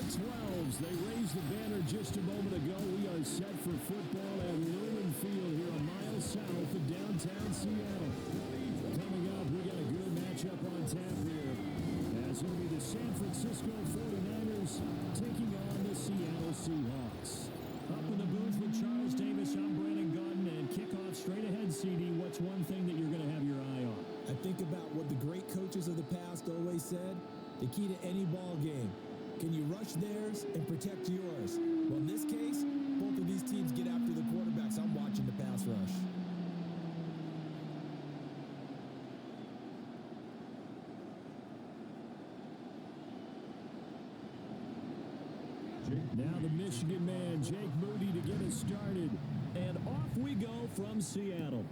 12s. They raised the banner just a moment ago. We are set for football at Lumen Field here a mile south of downtown Seattle. Coming up, we got a good matchup on tap here. As it'll be the San Francisco 49ers taking on the Seattle Seahawks. Up in the booth with Charles Davis, I'm Brandon Gautin, and kickoff straight ahead, CD. What's one thing that you're going to have your eye on? I think about what the great coaches of the past always said. The key to any ball game. Can you rush theirs and protect yours? Well, in this case, both of these teams get after the quarterbacks. I'm watching the pass rush. Now the Michigan man, Jake Moody, to get us started. And off we go from Seattle.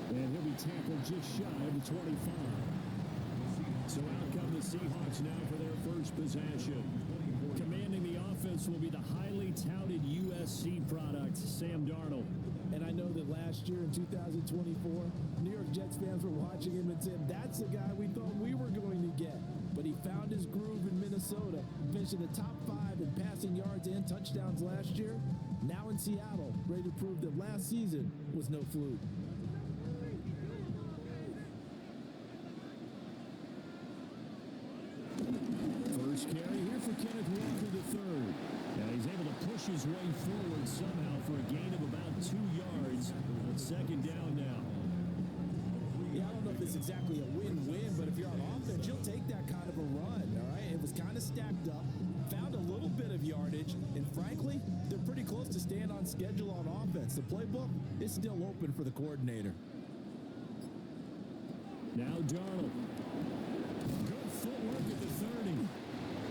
And he'll be tackled just shy of the 25. So out come the Seahawks now for their first possession. Commanding the offense will be the highly touted USC product, Sam Darnold. And I know that last year in 2024, New York Jets fans were watching him and said, that's the guy we thought we were going to get. But he found his groove in Minnesota, finished in the top 5 in passing yards and touchdowns last year. Now in Seattle, ready to prove that last season was no fluke. First carry here for Kenneth Walker III. Now he's able to push his way forward somehow for a gain of about 2 yards. Second down now. Yeah, I don't know if it's exactly a win-win, but if you're on offense, you'll take that kind of a run, all right? It was kind of stacked up, found a little bit of yardage, and frankly, they're pretty close to staying on schedule on offense. The playbook is still open for the coordinator. Now Darnold. Good footwork at the 30.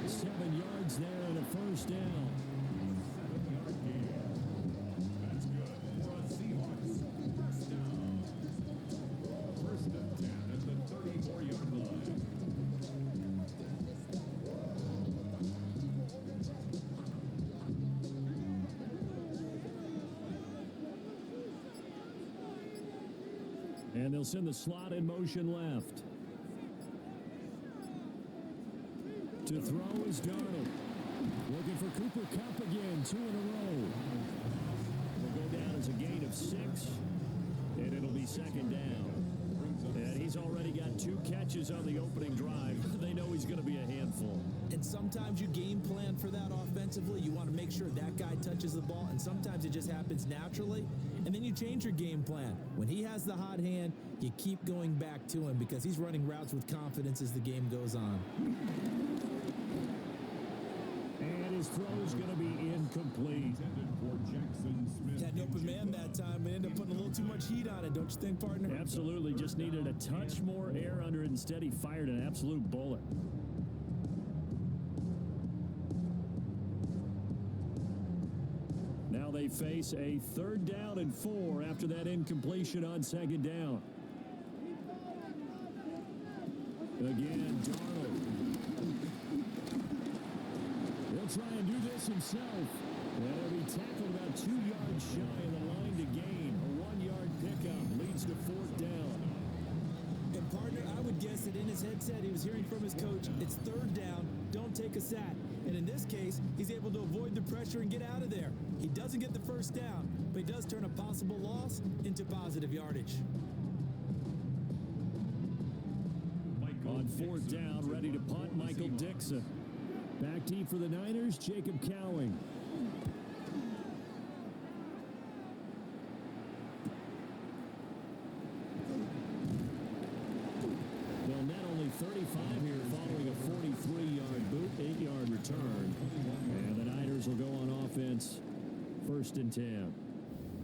7 yards there and a first down. 7-yard gain. That's good for a Seahawks. First down. First and 10 at the 34-yard line. And they'll send the slot in motion left. To throw is Darnold. Looking for Cooper Kupp again, 2 in a row. Will go down as a gain of 6, and it'll be second down. And he's already got 2 catches on the opening drive. They know he's going to be a handful. And sometimes you game plan for that offensively. You want to make sure that guy touches the ball, and sometimes it just happens naturally. And then you change your game plan. When he has the hot hand, you keep going back to him because he's running routes with confidence as the game goes on. And his throw is going to be incomplete. Had an open man that time, but ended up putting a little too much heat on it, don't you think, partner? Absolutely. Just needed a touch more air under it. Instead, he fired an absolute bullet. Now they face a 3rd down and 4 after that incompletion on second down. Again, Darnold. He'll try and do this himself. And he'll be tackled about 2 yards shy of the line to gain. A 1-yard pickup leads to 4th down. And partner, I would guess that in his headset he was hearing from his coach, it's 3rd down, don't take a sack. And in this case, he's able to avoid the pressure and get out of there. He doesn't get the first down, but he does turn a possible loss into positive yardage. On 4th down, ready to punt, Michael Dixon. Back deep for the Niners, Jacob Cowing. They'll net only 35 here following a 43-yard boot, 8-yard return. And the Niners will go on offense, 1st and 10.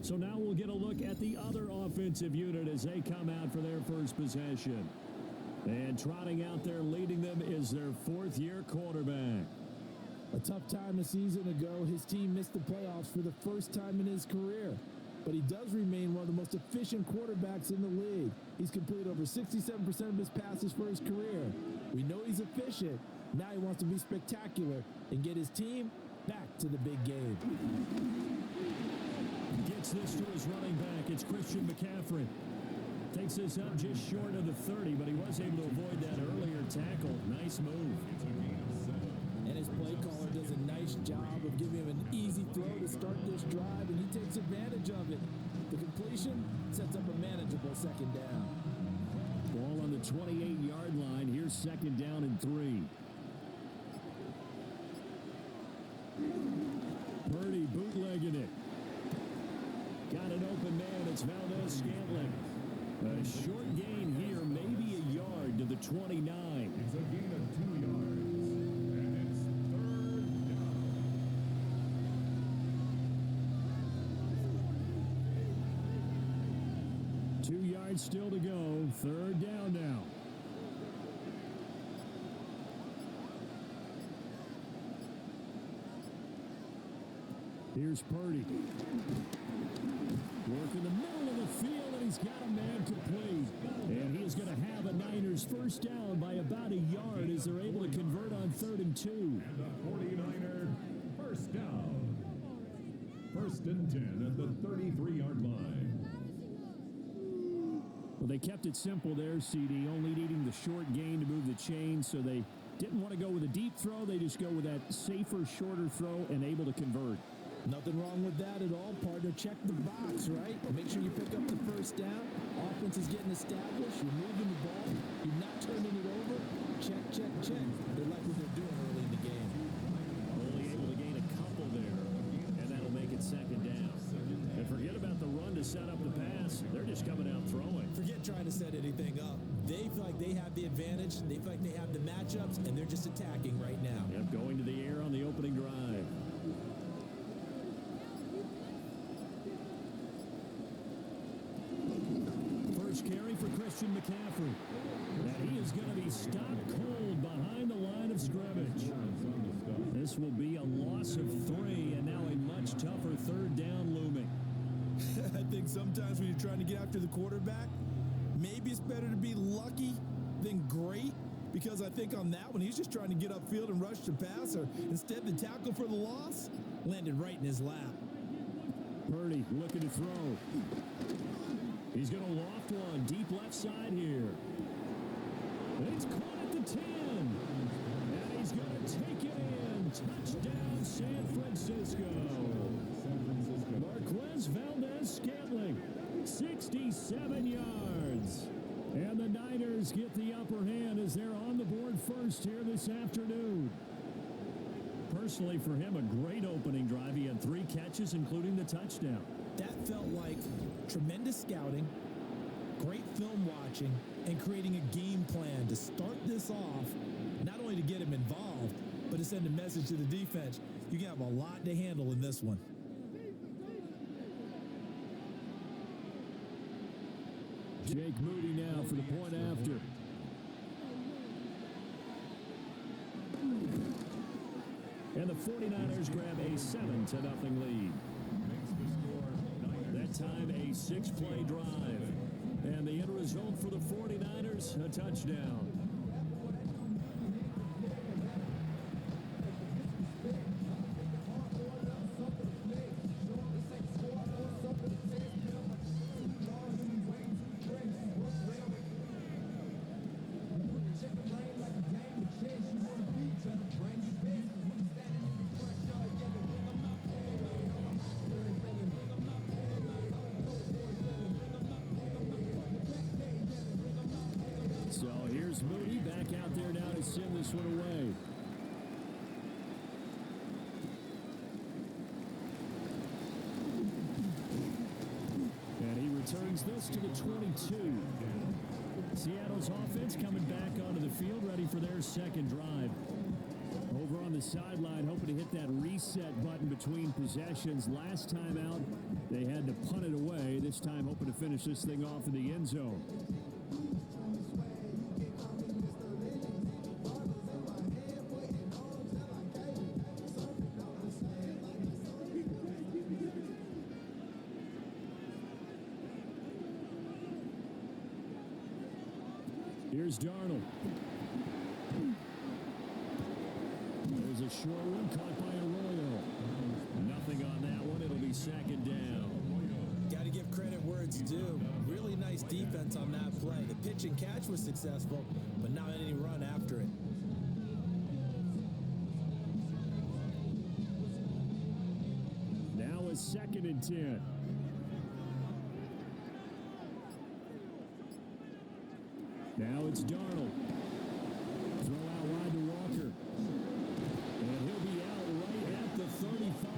So now we'll get a look at the other offensive unit as they come out for their first possession. And trotting out there leading them is their 4th-year quarterback. A tough time a season ago, his team missed the playoffs for the first time in his career. But he does remain one of the most efficient quarterbacks in the league. He's completed over 67% of his passes for his career. We know he's efficient. Now he wants to be spectacular and get his team back to the big game. Gets this to his running back. It's Christian McCaffrey. Takes this up just short of the 30, but he was able to avoid that earlier tackle. Nice nice move. It's a gain of 7. And his play caller does a nice job of giving him an easy throw to start this drive, and he takes advantage of it. The completion sets up a manageable second down. Ball on the 28-yard line. Here's second down and 3. Purdy bootlegging it. Got an open man. It's Valdez-Scantling. A short gain here, maybe a yard to the 29. It's a gain of 2 yards. And it's third down. 2 yards still to go. Third down now. Here's Purdy. Work in the middle of the field, and he's got a man complete. And he is going to have a Niners first down by about a yard as they're able to convert on 3rd and 2. And the 49er first down. First and 10 at the 33-yard line. Well, they kept it simple there, CD, only needing the short gain to move the chain, so they didn't want to go with a deep throw. They just go with that safer, shorter throw and able to convert. Nothing wrong with that at all, partner. Check the box, right? Make sure you pick up the first down. Offense is getting established. You're moving the ball. You're not turning it over. Check, check, check. They like what they're doing early in the game. Only able to gain a couple there, and that'll make it second down. And forget about the run to set up the pass. They're just coming out throwing. Forget trying to set anything up. They feel like they have the advantage. They feel like they have the matchups, and they're just attacking right now. Yep, going to the air on the opening drive. First carry for Christian McCaffrey. And he is going to be stopped cold behind the line of scrimmage. This will be a loss of 3, and now a much tougher third down looming. I think sometimes when you're trying to get after the quarterback, maybe it's better to be lucky than great, because I think on that one, he's just trying to get upfield and rush the passer. Instead, the tackle for the loss landed right in his lap. Purdy looking to throw. He's going to loft one deep left side here. It's caught at the 10. And he's going to take it in. Touchdown, San Francisco. Marquez Valdez-Scantling, 67 yards. And the Niners get the upper hand as they're on the board first here this afternoon. Personally, for him, a great opening drive. He had 3 catches, including the touchdown. That felt like tremendous scouting, great film watching, and creating a game plan to start this off, not only to get him involved, but to send a message to the defense. You can have a lot to handle in this one. Jake Moody now for the point after. And the 49ers grab a 7-0 lead. That time a 6-play drive. And the end result for the 49ers, a touchdown. So here's Moody back out there now to send this one away. And he returns this to the 22. Seattle's offense coming back onto the field, ready for their second drive. Over on the sideline, hoping to hit that reset button between possessions. Last time out, they had to punt it away. This time, hoping to finish this thing off in the end zone. Here's Darnold. There's a short one caught by Arroyo. Nothing on that one. It'll be second down. Got to give credit where it's due. Really nice defense on that play. The pitch and catch was successful, but not any run after it. a 2nd and 10. Now it's Darnold. Throw out wide to Walker. And he'll be out right at the 35.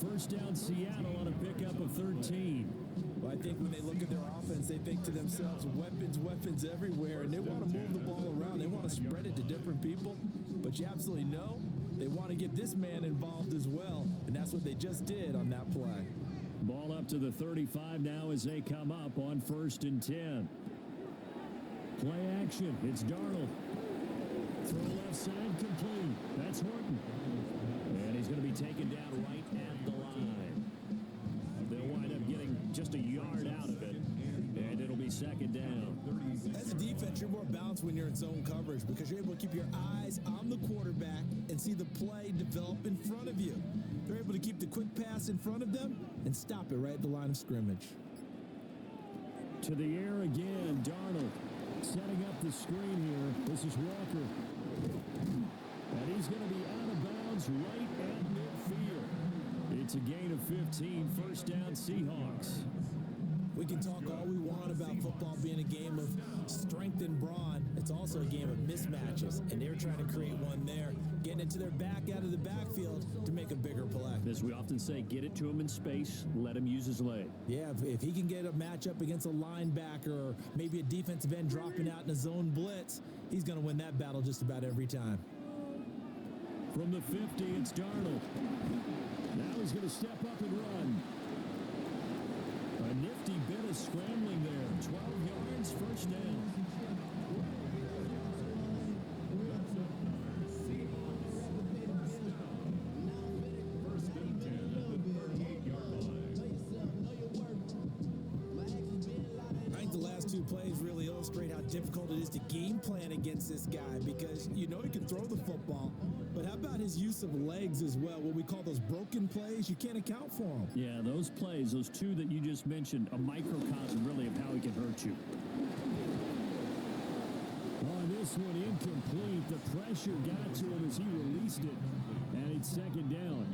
First down Seattle on a pickup of 13. Well, I think when they look at their offense, they think to themselves, weapons everywhere, and they want to move the ball around. They want to spread it to different people. But you absolutely know they want to get this man involved as well, and that's what they just did on that play. Ball up to the 35 now as they come up on 1st and 10. Play action. It's Darnold. Throw left side complete. That's Horton. And he's going to be taken down right at the line. They'll wind up getting just a yard out of it. And it'll be 2nd down. As a defense, you're more balanced when you're in zone coverage because you're able to keep your eyes on the quarterback and see the play develop in front of you. They're able to keep the quick pass in front of them and stop it right at the line of scrimmage. To the air again, Darnold. Setting up the screen here. This is Walker. And he's going to be out of bounds right at midfield. It's a gain of 15. First down, Seahawks. We can talk all we want about football being a game of strength and brawn. It's also a game of mismatches, and they're trying to create one there, getting it to their back out of the backfield to make a bigger play. As we often say, get it to him in space, let him use his leg. Yeah, if he can get a matchup against a linebacker or maybe a defensive end dropping out in a zone blitz, he's going to win that battle just about every time. From the 50, it's Darnold. Now he's going to step up and run. A nifty bit of scrambling there. 12 yards, first down. First and 10 at the 38-yard line. I think the last two plays really illustrate how difficult it is to game plan against this guy because you know he can throw the football, but how about his use of legs as well? What we call those broken plays, you can't account for them. Yeah, those plays, those two that you just mentioned, a microcosm really of how he can hurt you. On this one, incomplete. The pressure got to him as he released it, and it's 2nd down.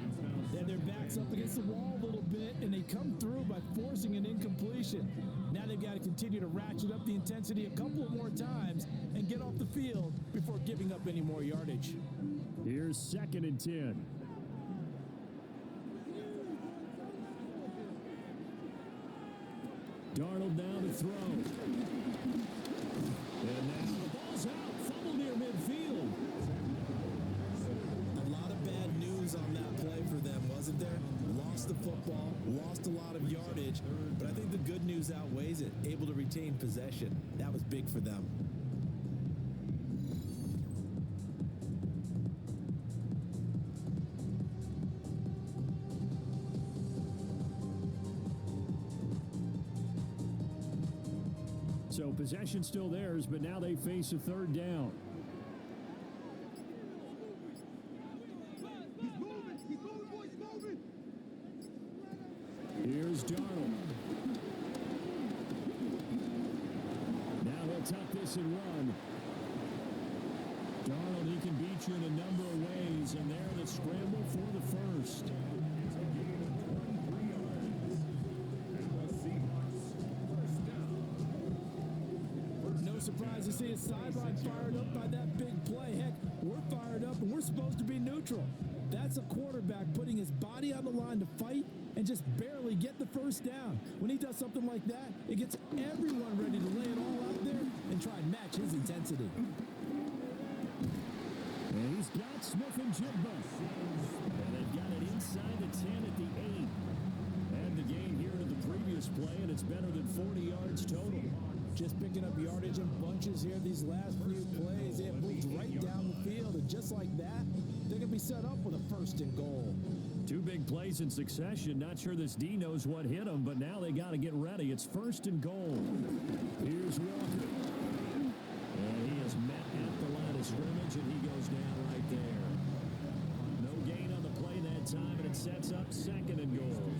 And their backs up against the wall a little bit, and they come through by forcing an incompletion. Now they've got to continue to ratchet up the intensity a couple of more times and get off the field before giving up any more yardage. Here's 2nd and 10. Darnold now to throw. And now the ball's out. Fumble near midfield. A lot of bad news on that play for them, wasn't there? Lost the football, lost a lot of yardage, but I think the good news outweighs it. Able to retain possession. That was big for them. So possession still theirs, but now they face a 3rd down. Here's Darnold. Now he'll tuck this and run. Darnold, he can beat you in a number of ways, and there the scramble for the first. Surprised to see his sideline fired up by that big play. Heck, we're fired up and we're supposed to be neutral. That's a quarterback putting his body on the line to fight and just barely get the first down. When he does something like that, it gets everyone ready to lay it all out there and try and match his intensity. And he's got Smith and Jigba. And they've got it inside the 10 at the 8. And the gain here to the previous play, and it's better than 40 yards total. Just picking up yardage in bunches here these last few plays. They have moved right down the field, and just like that, they're going to be set up with a 1st and goal. Two big plays in succession. Not sure this D knows what hit him, but now they got to get ready. It's 1st and goal. Here's Walker. And he is met at the line of scrimmage, and he goes down right there. No gain on the play that time, and it sets up 2nd and goal.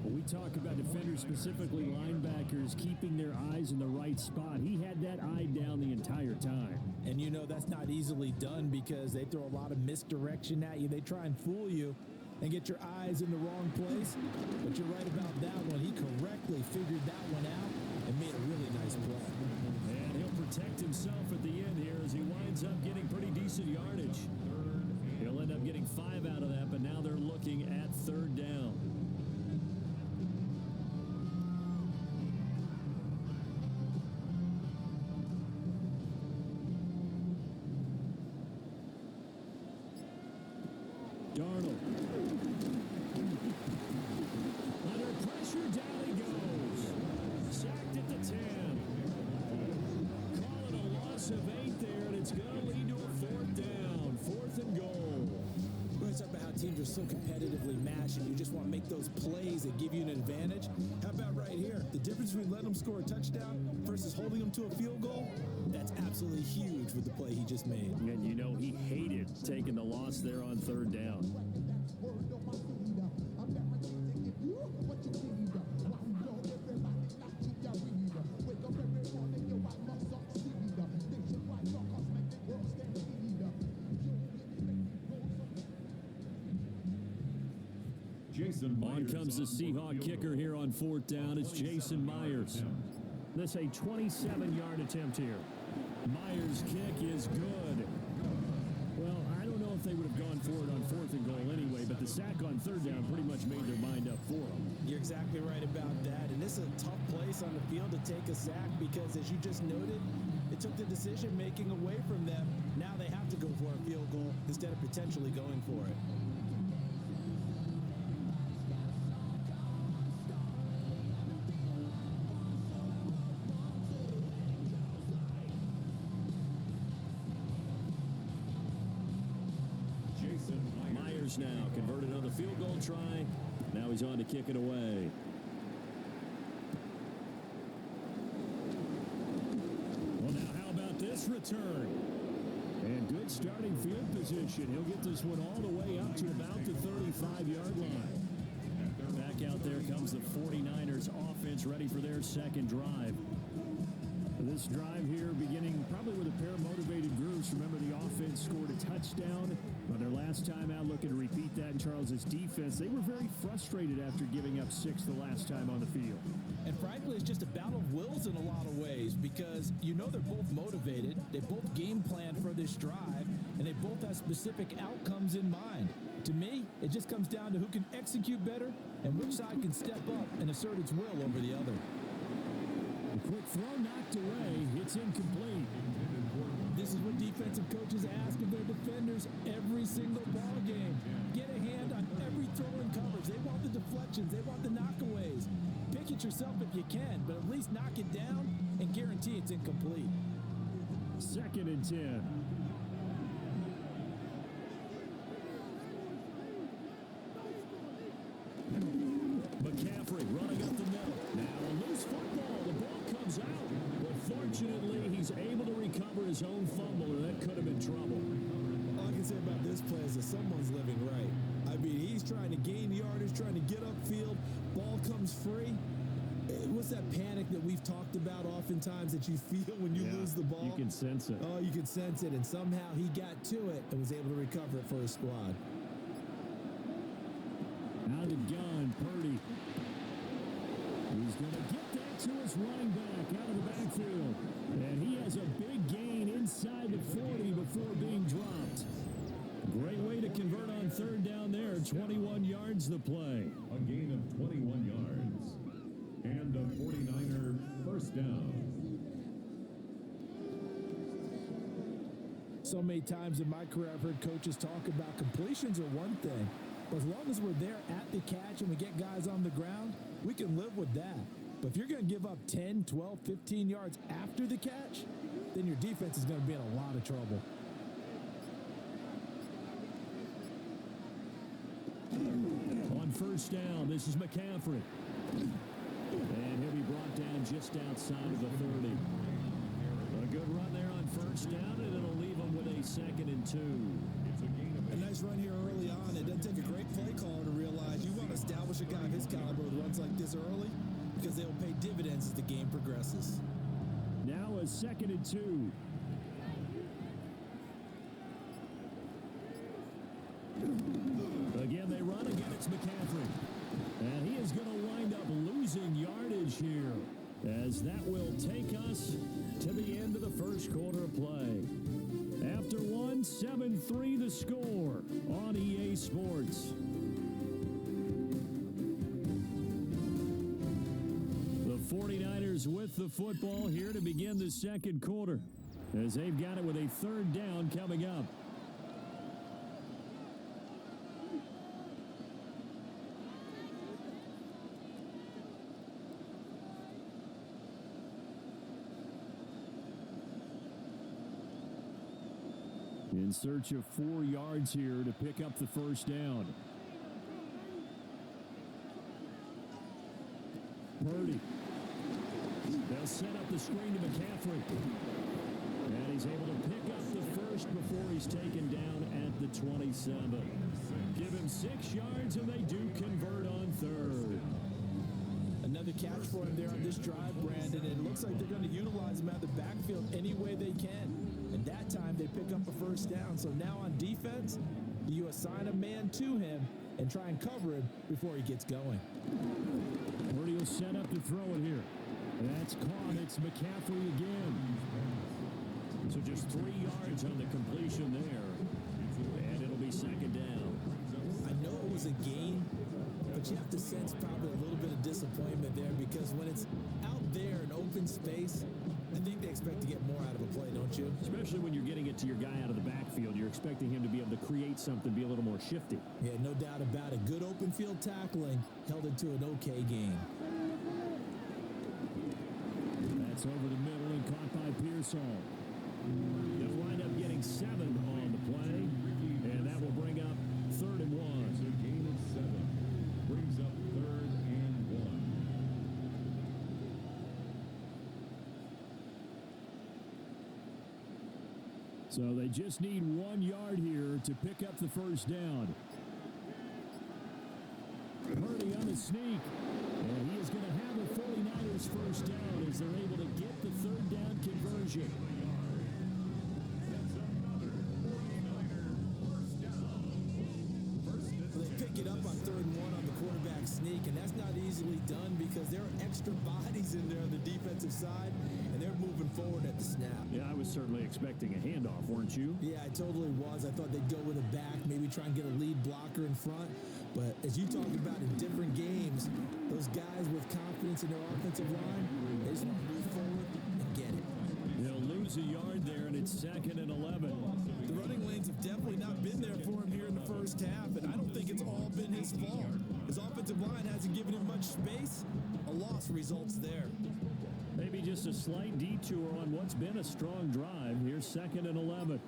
When we talk about defenders, specifically linebackers, keeping their eyes in the right spot, he had that eye down the entire time. And you know that's not easily done because they throw a lot of misdirection at you. They try and fool you. and get your eyes in the wrong place. But you're right about that one. He correctly figured that one out and made a really nice play. And he'll protect himself at the end here as he winds up getting pretty decent yardage. He'll end up getting 5 out of that, but now they're looking at third down. Darnold. Under pressure, down he goes. Sacked at the 10. Call it a loss of 8 there, and it's going to lead to a 4th down. 4th and goal. We're talking about how teams are so competitively matched, and you just want to make those plays that give you an advantage. How about right here? The difference between letting them score a touchdown versus holding them to a field goal? That's absolutely huge with the play he just made. And you know he hated taking the loss there on third down. On comes the Seahawk kicker here on 4th down. It's Jason Myers. This a 27-yard attempt here. Myers' kick is good. Well, I don't know if they would have gone for it on 4th and goal anyway, but the sack on third down pretty much made their mind up for them. You're exactly right about that. And this is a tough place on the field to take a sack because, as you just noted, it took the decision-making away from them. Now they have to go for a field goal instead of potentially going for it. Myers now converted on the field goal try. Now he's on to kick it away. Well, now how about this return? And good starting field position. He'll get this one all the way up to about the 35-yard line. Back out there comes the 49ers offense ready for their second drive. This drive here beginning probably with a pair of motivated groups. Remember, the offense scored a touchdown on their last time out, looking to repeat that in Charles's defense. They were very frustrated after giving up 6 the last time on the field. And frankly, it's just a battle of wills in a lot of ways because you know they're both motivated. They both game plan for this drive, and they both have specific outcomes in mind. To me, it just comes down to who can execute better and which side can step up and assert its will over the other. A quick throw knocked away. It's incomplete. This is what defensive coaches ask of their defenders every single ball game. Get a hand on every throw in coverage. They want the deflections. They want the knockaways. Pick it yourself if you can, but at least knock it down and guarantee it's incomplete. 2nd and 10. McCaffrey running up the middle. Now a loose football. The ball comes out. But fortunately, he's able to recover his own fumble, or that could have been trouble. All I can say about this play is that someone's living right. I mean, he's trying to gain yardage, trying to get upfield. Ball comes free. What's that panic that we've talked about oftentimes that you feel when you lose the ball? You can sense it. Oh, you can sense it. And somehow he got to it and was able to recover it for his squad. Out of gun, Purdy. He's going to get that to his running back out of the backfield. And he has a big gain inside the 40 before being dropped. Great way to convert on third down there. 21 yards the play. A gain of 21 yards. And a 49er first down. So many times in my career, I've heard coaches talk about completions are one thing. But as long as we're there at the catch and we get guys on the ground, we can live with that. But if you're going to give up 10, 12, 15 yards after the catch, then your defense is going to be in a lot of trouble. On first down, this is McCaffrey. And he'll be brought down just outside of the 30. A good run there on first down, and it'll leave them with a 2nd and 2. A nice run here early on. It doesn't take a great play caller to realize you want to establish a guy of his caliber with runs like this early because they will pay dividends as the game progresses. Now a 2nd and 2. Again, they run a It's McCaffrey. And he is going to wind up losing yardage here, as that will take us to the end of the first quarter of play. After one, 7-3 the score on EA Sports. The 49ers with the football here to begin the second quarter, as they've got it with a third down coming up. In search of 4 yards here to pick up the first down. Purdy. They'll set up the screen to McCaffrey. And he's able to pick up the first before he's taken down at the 27. Give him 6 yards, and they do convert on third. Another catch for him there on this drive, Brandon. And it looks like they're going to utilize him out of the backfield any way they can. And that time they pick up a first down. So now on defense, you assign a man to him and try and cover him before he gets going. Purdy will set up to throw it here. That's caught. It's McCaffrey again. So just 3 yards on the completion there. And it'll be second down. I know it was a gain, but you have to sense probably a little bit of disappointment there, because when it's out there in open space, I think they expect to get more out of a play, don't you? Especially when you're getting it to your guy out of the backfield. You're expecting him to be able to create something, be a little more shifty. Yeah, no doubt about it. Good open field tackling held it to an okay game. That's over the middle and caught by Pearsall. They'll wind up getting 7 on the play, and that will bring up 3rd and 1. So gain of 7 brings up 3rd and 1. So they just need 1 yard here to pick up the first down. Purdy on the sneak. And he is going to have the 49ers first down as they're able to get the 3rd down conversion. They pick it up on 3rd and 1 on the quarterback sneak, and that's not easily done because there are extra bodies in there on the defensive side, and they're moving forward at the snap. Yeah, I was certainly expecting a handoff, weren't you? Yeah, I totally was. I thought they'd go with a back, maybe try and get a lead blocker in front. But as you talked about in different games, those guys with confidence in their offensive line, they just want to move forward and get it. They'll lose a yard there, and it's 2nd and 11. The running lanes have definitely not been there for him here in the first half, and I don't think it's all been his fault. His offensive line hasn't given him much space. A loss results there. Maybe just a slight detour on what's been a strong drive. Here's 2nd and 11.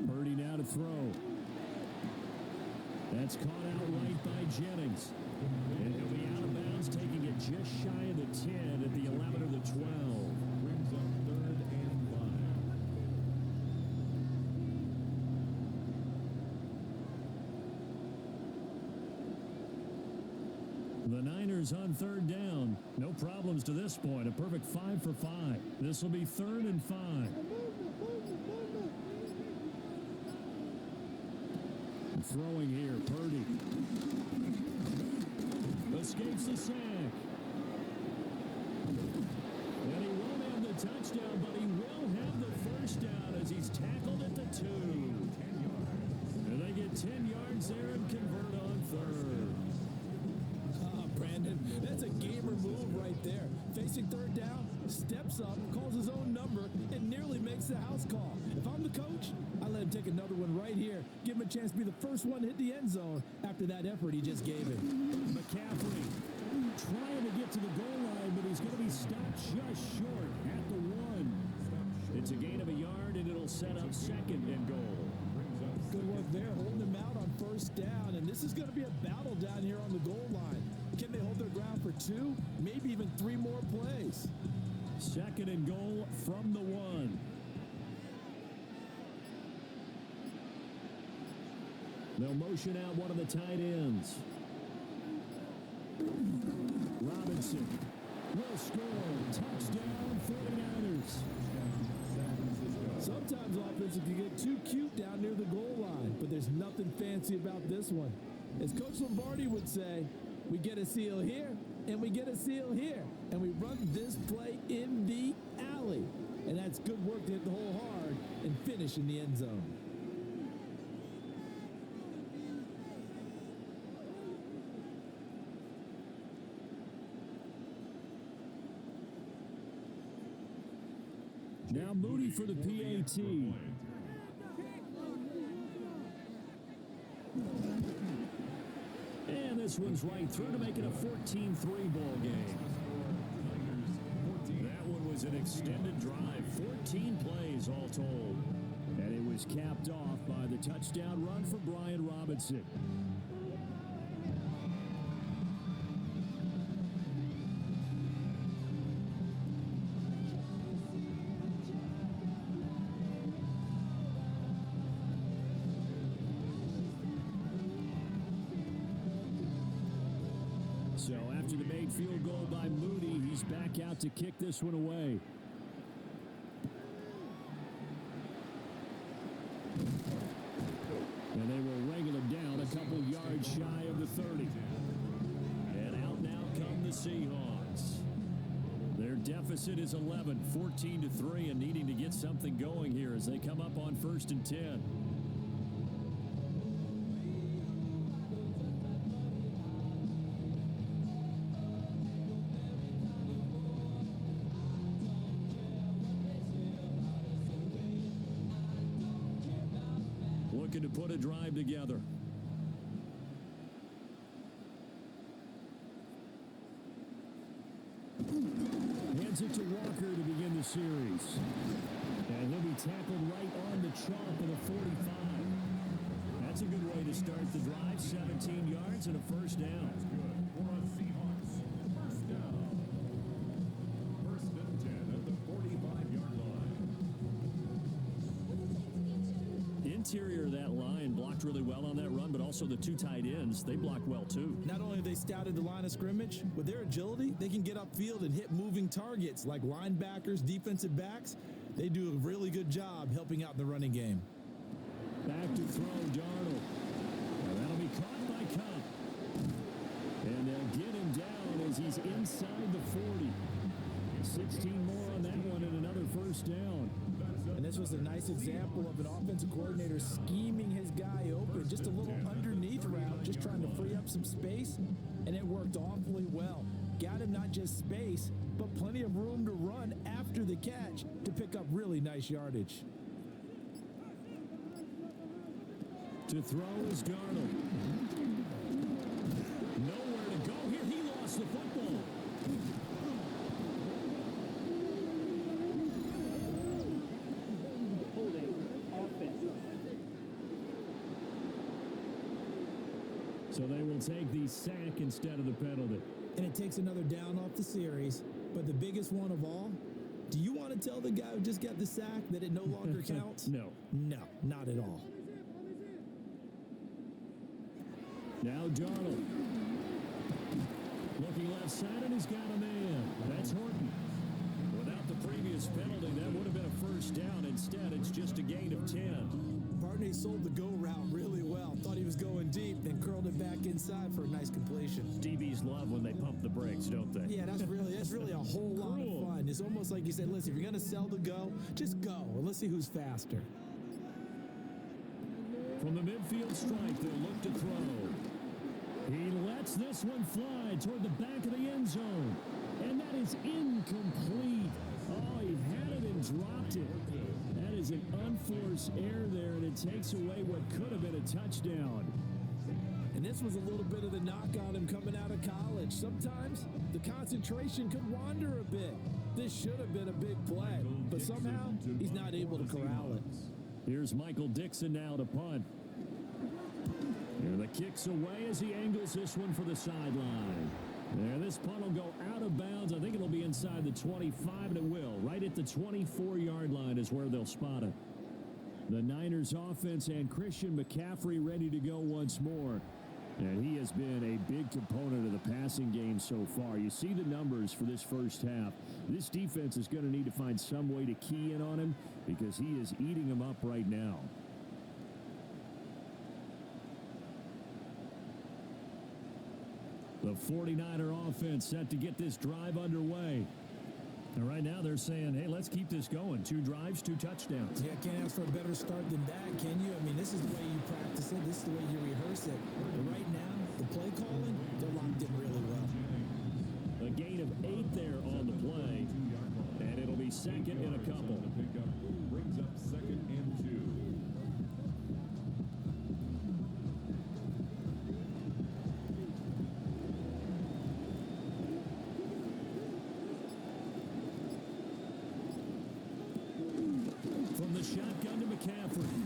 Purdy now to throw. That's caught outright by Jennings. And he'll be out of bounds, taking it just shy of the 10 at the 11 or the 12. Brings up 3rd and 5. The Niners on 3rd down. No problems to this point. A perfect 5 for 5. This will be 3rd and 5. Throwing here, Purdy. Escapes the sack. And he won't have the touchdown, but he will have the first down as he's tackled at the 2. And they get 10 yards there and convert on 3rd. Brandon, that's a gamer move right there. Facing 3rd down, steps up, calls his own number, and nearly makes the house call. If I'm the coach, I let him take another one right here. Give him a chance to be the first one to hit the end zone after that effort he just gave him. McCaffrey trying to get to the goal line, but he's going to be stopped just short at the 1. It's a gain of a yard, and it'll set up 2nd and goal. Good work there, holding him out on 1st down, and this is going to be a battle down here on the goal line. Can they hold their ground for 2, maybe even 3 more plays? 2nd and goal from the 1. They'll motion out one of the tight ends. Robinson will score. Touchdown, 49ers. Sometimes offenses can get too cute down near the goal line, but there's nothing something fancy about this one. As Coach Lombardi would say, we get a seal here, and we get a seal here, and we run this play in the alley. And that's good work to hit the hole hard and finish in the end zone. Now Moody for the PAT. And this one's right through to make it a 14-3 ball game. That one was an extended drive, 14 plays all told. And it was capped off by the touchdown run for Brian Robinson. So after the made field goal by Moody, he's back out to kick this one away. And they will wrangle him down a couple yards shy of the 30. And out now come the Seahawks. Their deficit is 11, 14-3, and needing to get something going here as they come up on 1st and 10. Looking to put a drive together. Hands it to Walker to begin the series. And he'll be tackled right on the chalk of the 45. That's a good way to start the drive. 17 yards and a first down. For a Seahawks. First down. 1st and 10 at the 45-yard line. Interior of that line blocked really well on that run, but also the two tight ends, they blocked well too. Not only have they scouted the line of scrimmage, with their agility, they can get upfield and hit moving targets like linebackers, defensive backs. They do a really good job helping out in the running game. Back to throw, Darnold. And that'll be caught by Cup. And they'll get him down as he's inside the 40. 16 more on that one and another first down. And this was a nice example of an offensive coordinator scheming his guy open. Just a little underneath route, just trying to free up some space, and it worked awfully well. Got him not just space, but plenty of room to run after the catch to pick up really nice yardage. To throw is Darnold. Nowhere to go here. He lost the football. So they will take the sack instead of the penalty. And it takes another down off the series. But the biggest one of all, do you want to tell the guy who just got the sack that it no longer counts? No. No, not at all. Now Darnold. Looking left side, and he's got a man. That's Horton. Without the previous penalty, that would have been a first down. Instead, it's just a gain of 10. Barney sold the go route really well. Thought he was going deep, then curled it back inside for a nice completion. DBs love when they pump the brakes, don't they? Yeah, that's really a whole lot of fun. It's almost like you said, listen, if you're going to sell the go, just go, and let's see who's faster. From the midfield stripe, they'll look to throw. He lets this one fly toward the back of the end zone. And that is incomplete. Oh, he had it and dropped it. That is an unforced error there, and it takes away what could have been a touchdown. And this was a little bit of the knock on him coming out of college. Sometimes the concentration could wander a bit. This should have been a big play, but somehow he's not able to corral it. Here's Michael Dixon now to punt. And the kick's away as he angles this one for the sideline. There, this punt will go out of bounds. I think it'll be inside the 25, and it will. Right at the 24-yard line is where they'll spot it. The Niners offense and Christian McCaffrey ready to go once more. And he has been a big component of the passing game so far. You see the numbers for this first half. This defense is going to need to find some way to key in on him because he is eating them up right now. The 49er offense set to get this drive underway. And right now they're saying, hey, let's keep this going. 2 drives, 2 touchdowns. Yeah, can't ask for a better start than that, can you? I mean, this is the way you practice it. This is the way you rehearse it. But right now, the play calling, they're locked in really well. A gain of 8 there on the play. And it'll be second in a couple. Brings up second and 2. From the shotgun to McCaffrey.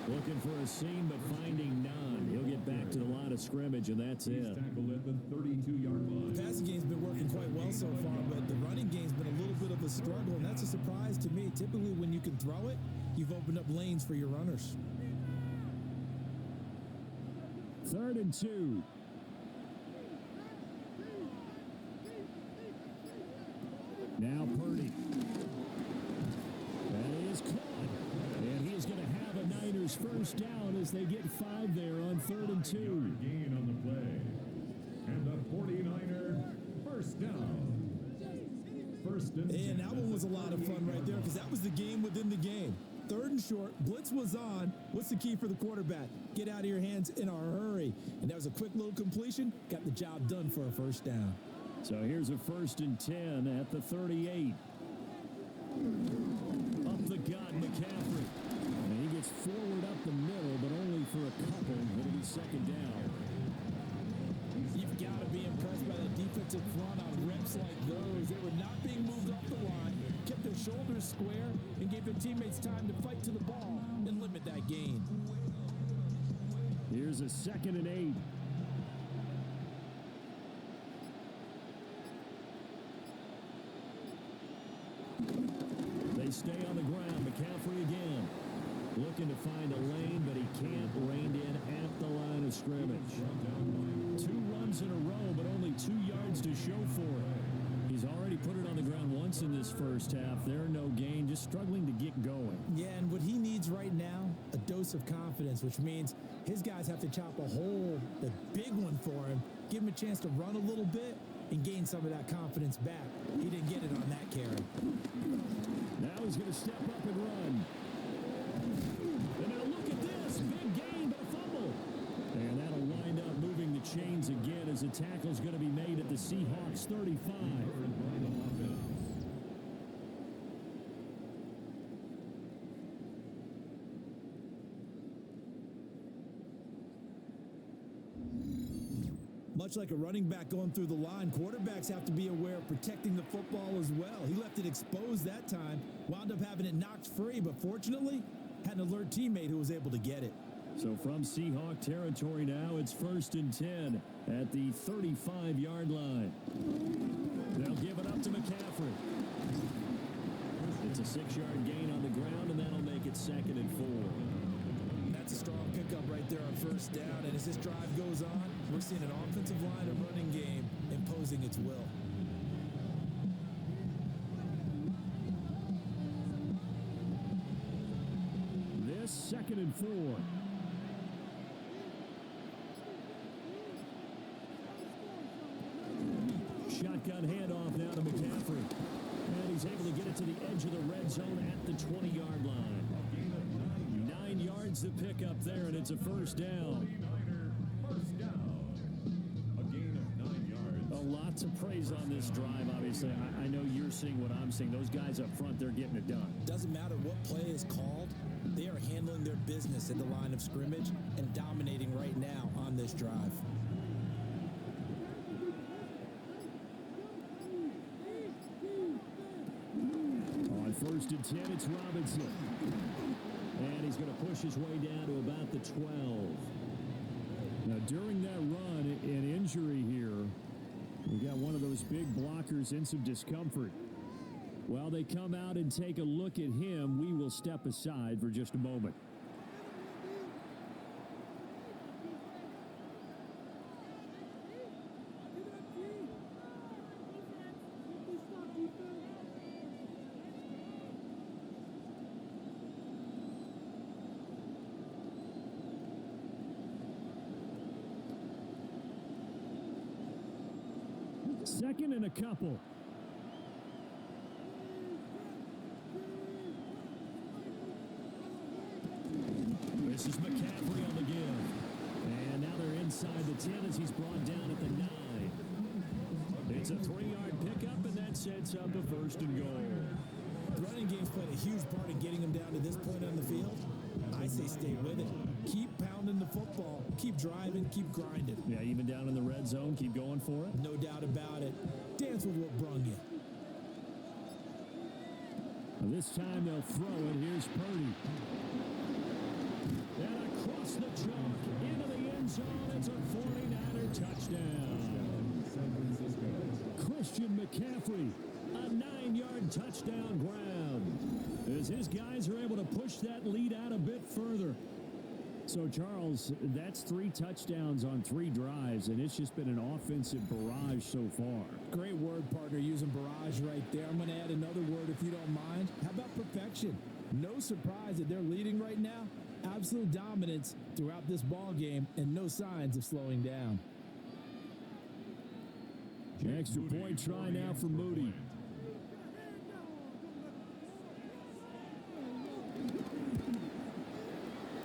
Looking for a seam, but finding none. He'll get back to the line of scrimmage, and that's He's it. tackled at the 32-yard line. The passing game's been working quite well so far, but the running game's been a little bit of a struggle, and that's a surprise to me. Typically, when you can throw it, you've opened up lanes for your runners. 3rd and 2. Now Purdy. That is caught. And he is going to have a Niners first down as they get 5 there on 3rd and 2. Gain on the play. And the 49er first down. First and 10. And that one was a lot of fun right there because that was the game within the game. 3rd and short, blitz was on. What's the key for the quarterback? Get out of your hands in a hurry. And that was a quick little completion. Got the job done for a first down. So here's a 1st and 10 at the 38. Up the gut, McCaffrey. And he gets forward up the middle, but only for a couple. It'll be 2nd down. You've got to be impressed by the defensive front on reps like those. They were not being moved off the line, kept their shoulders square, and gave their teammates time to fight to the ball and limit that gain. Here's a 2nd and 8. They stay on the ground. McCaffrey again. Looking to find a lane, but he can't. Reined in at the line of scrimmage. 2 runs in a row, but only 2 yards to show for it. He's already put it on the ground once in this first half. There, no gain, just struggling to get going. Yeah, and what he needs right now, a dose of confidence, which means his guys have to chop a hole, the big one for him, give him a chance to run a little bit and gain some of that confidence back. He didn't get it on that carry. Now he's going to step up and run. And now look at this. Big gain, but a fumble. And that'll wind up moving the chains again as the tackle's going to be made at the Seahawks 35. Much like a running back going through the line, quarterbacks have to be aware of protecting the football as well. He left it exposed that time, wound up having it knocked free, but fortunately, had an alert teammate who was able to get it. So from Seahawk territory now, it's 1st and 10 at the 35-yard line. They'll give it up to McCaffrey. It's a 6-yard gain on the ground, and that'll make it 2nd and 4. That's a strong pickup right there on first down, and as this drive goes on, we're seeing an offensive line and running game imposing its will. This 2nd and 4. Shotgun handoff now to McCaffrey. And he's able to get it to the edge of the red zone at the 20-yard line. 9 yards to pick up there, and it's a first down. A gain of 9 yards. A lot to praise on this drive, obviously. I know you're seeing what I'm seeing. Those guys up front, they're getting it done. Doesn't matter what play is called, they are handling their business at the line of scrimmage and dominating right now on this drive. On 1st and 10, it's Robinson. And he's going to push his way down to about the 12. Now, during that run, an injury here, we got one of those big blockers in some discomfort. While they come out and take a look at him, we will step aside for just a moment. Second and a couple. This is McCaffrey on the give. And now they're inside the 10 as he's brought down at the 9. It's a 3-yard pickup, and that sets up a first and goal. The running game's played a huge part in getting him down to this point on the field. I say stay with it. Keep pounding the football. Keep driving. Keep grinding. Yeah, even down in the red zone, keep going for it. No doubt about it. Dance with what brung you. This time they'll throw it. Here's Purdy. And across the chalk into the end zone. It's a 49er touchdown. Christian McCaffrey, a 9-yard touchdown grab. As his guys are able to push that lead out a bit further. So, Charles, that's 3 touchdowns on 3 drives, and it's just been an offensive barrage so far. Great word, partner, using barrage right there. I'm going to add another word if you don't mind. How about perfection? No surprise that they're leading right now. Absolute dominance throughout this ball game and no signs of slowing down. Extra point try now for Moody.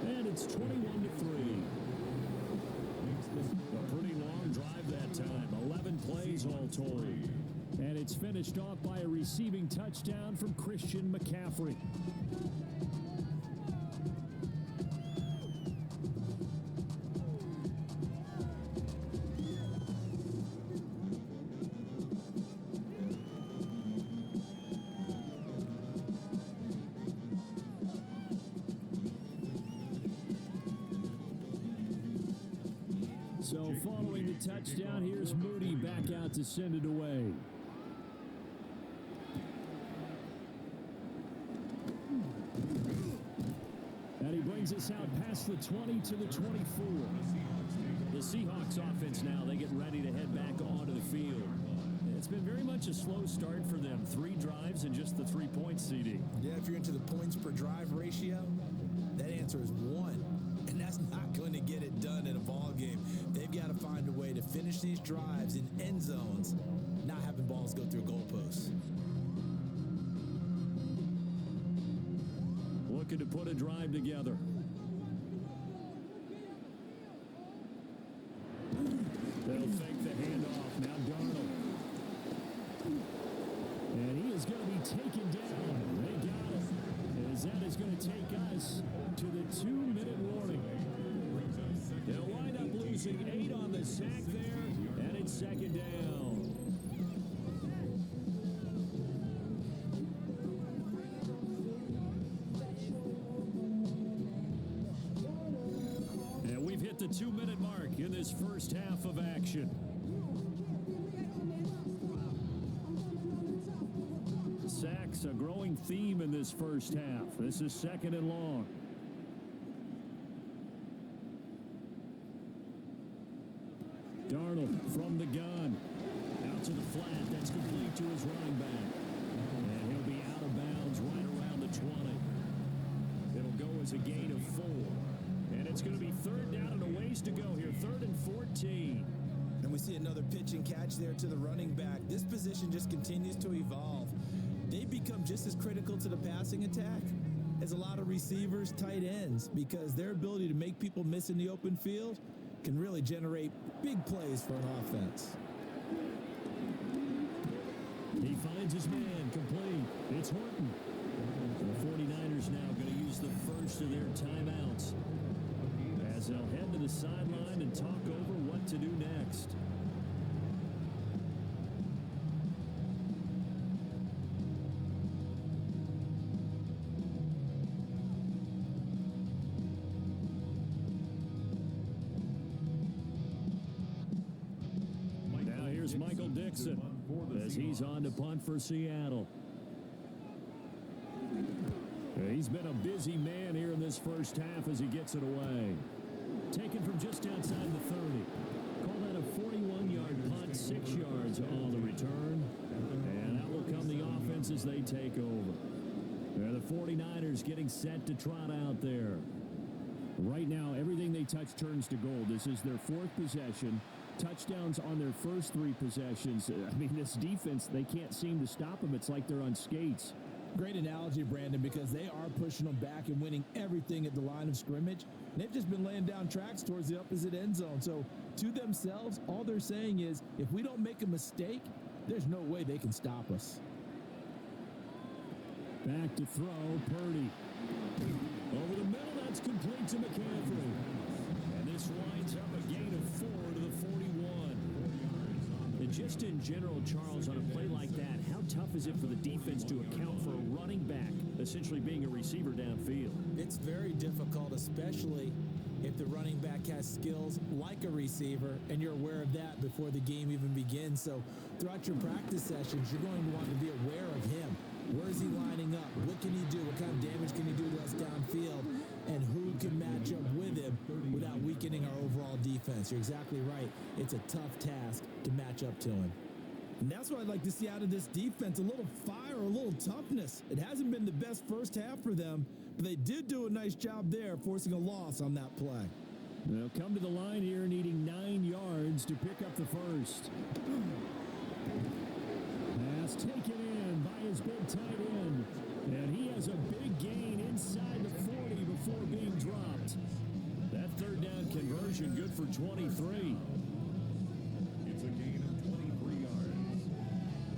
And it's 21-3. A pretty long drive that time. 11 plays all told. And it's finished off by a receiving touchdown from Christian McCaffrey. So following the touchdown, here's Moody back out to send it away. And he brings us out past the 20 to the 24. The Seahawks offense now, they get ready to head back onto the field. It's been very much a slow start for them. 3 drives and just the 3 points, CD. Yeah, if you're into the points per drive ratio, that answer is 1. And that's not going to get it done in a ball game. They've got to find a way to finish these drives in end zones, not having balls go through goalposts. Looking to put a drive together. They'll fake the handoff. Now Darnold. And he is going to be taken down. They got him. As that is going to take us to the 2-minute warning. They'll wind up losing 8 on the sack there, and it's second down. And we've hit the 2-minute mark in this first half of action. Sacks, a growing theme in this first half. This is second and long. Darnold from the gun. Out to the flat. That's complete to his running back. And he'll be out of bounds right around the 20. It'll go as a gain of 4. And it's going to be third down and a ways to go here. 3rd and 14. And we see another pitch and catch there to the running back. This position just continues to evolve. They become just as critical to the passing attack as a lot of receivers, tight ends, because their ability to make people miss in the open field can really generate big plays for an offense. He finds his man complete. It's Horton. The 49ers now going to use the first of their timeouts as they'll head to the sideline and talk over what to do next. Michael Dixon as he's on to punt for Seattle. He's been a busy man here in this first half as he gets it away. Taken from just outside the 30. Call that a 41-yard punt, 6 yards on the return. And out will come the offense as they take over. The 49ers getting set to trot out there. Right now, everything they touch turns to gold. This is their 4th possession. touchdowns on their first 3 possessions. I mean, this defense, they can't seem to stop them. It's like they're on skates. Great analogy, Brandon, because they are pushing them back and winning everything at the line of scrimmage. They've just been laying down tracks towards the opposite end zone. So to themselves, all they're saying is, if we don't make a mistake, there's no way they can stop us. Back to throw, Purdy. Over the middle, that's complete to McCaffrey. And this winds up a gain of 4 to the 41. And just in general, Charles, on a play like that, how tough is it for the defense to account for a running back essentially being a receiver downfield? It's very difficult, especially if the running back has skills like a receiver, and you're aware of that before the game even begins. So throughout your practice sessions, you're going to want to be aware of him. Where is he lining up? What can he do? What kind of damage can he do to us downfield? And who can match up with him without weakening our overall defense? You're exactly right. It's a tough task to match up to him. And that's what I'd like to see out of this defense, a little fire, a little toughness. It hasn't been the best first half for them, but they did do a nice job there, forcing a loss on that play. They'll come to the line here needing 9 yards to pick up the first. Pass taken in by his big tight end. And he has a big gain inside the 40 before being dropped. That third down conversion good for 23. It's a gain of 23 yards.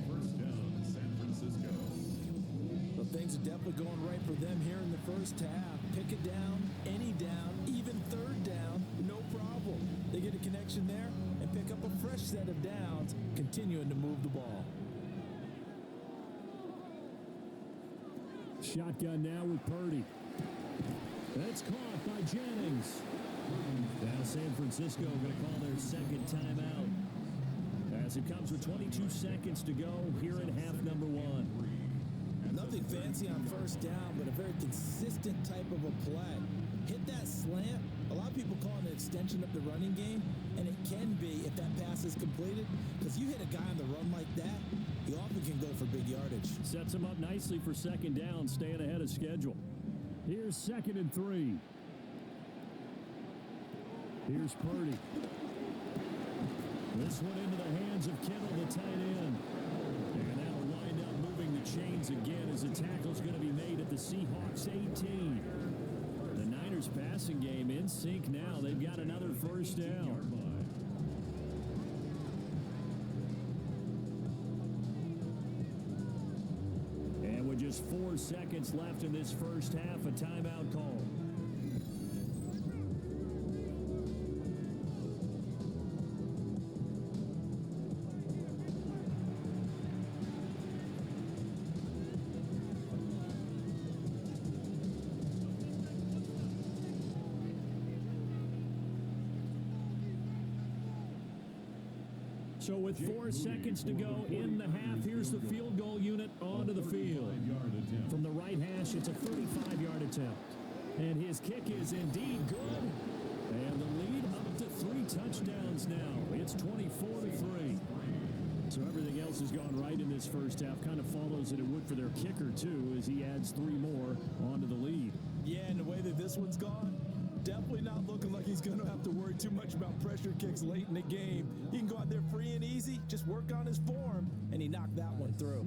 First down, San Francisco. Well, things are definitely going right for them here in the first half. Pick it down, any down, even third down, no problem. They get a connection there and pick up a fresh set of downs, continuing to move the ball. Shotgun now with Purdy. That's caught by Jennings. Now San Francisco going to call their second timeout. As it comes with 22 seconds to go here in half number 1. Nothing fancy on first down, but a very consistent type of a play. Hit that slant. A lot of people call it an extension of the running game, and it can be if that pass is completed, because you hit a guy on the run like that, he often can go for big yardage. Sets him up nicely for second down, staying ahead of schedule. Here's 2nd and 3. Here's Purdy. This one into the hands of Kittle, the tight end. And that'll wind up moving the chains again as the tackle's going to be made at the Seahawks 18. The Niners passing game in sync now. They've got another first down. And with just 4 seconds left in this first half, a timeout call. So with 4 seconds to go in the half, here's the field goal unit onto the field. From the right hash, it's a 35-yard attempt. And his kick is indeed good. And the lead up to 3 touchdowns now. It's 24-3. So everything else has gone right in this first half. Kind of follows that it would for their kicker, too, as he adds 3 more onto the lead. Yeah, and the way that this one's gone, definitely not looking like he's going to have to worry too much about pressure kicks late in the game. He can go out there free and easy, just work on his form, and he knocked that one through.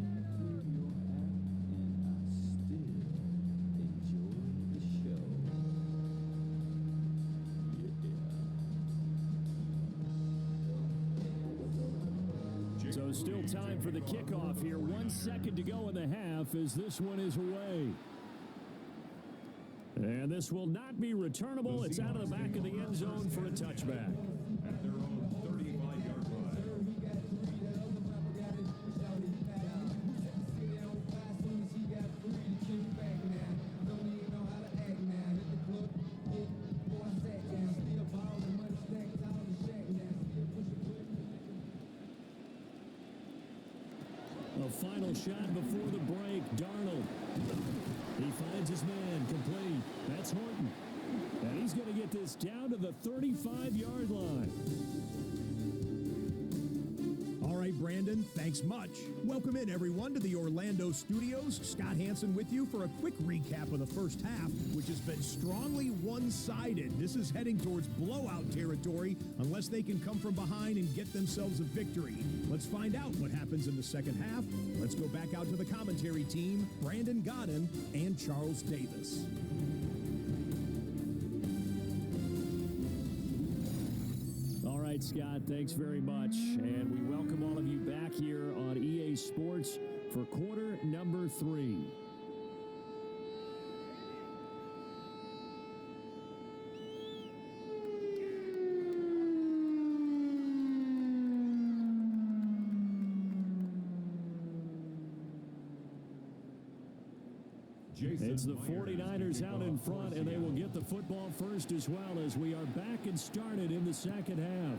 So still time for the kickoff here. 1 second to go in the half as this one is away. And this will not be returnable. It's out of the back of the end zone for a touchback. At their own 35-yard line. A final shot before the break. Darnold. He finds his man complete. That's Horton. And he's going to get this down to the 35-yard line. All right, Brad. Brandon. Thanks much. Welcome in, everyone, to the Orlando studios. Scott Hansen with you for a quick recap of the first half, which has been strongly one-sided. This is heading towards blowout territory unless they can come from behind and get themselves a victory. Let's find out what happens in the second half. Let's go back out to the commentary team, Brandon Godden and Charles Davis. All right, Scott, thanks very much. And we welcome all of you back here on EA Sports for quarter number 3. It's the 49ers out in front, and they will get the football first as well as we are back and started in the second half.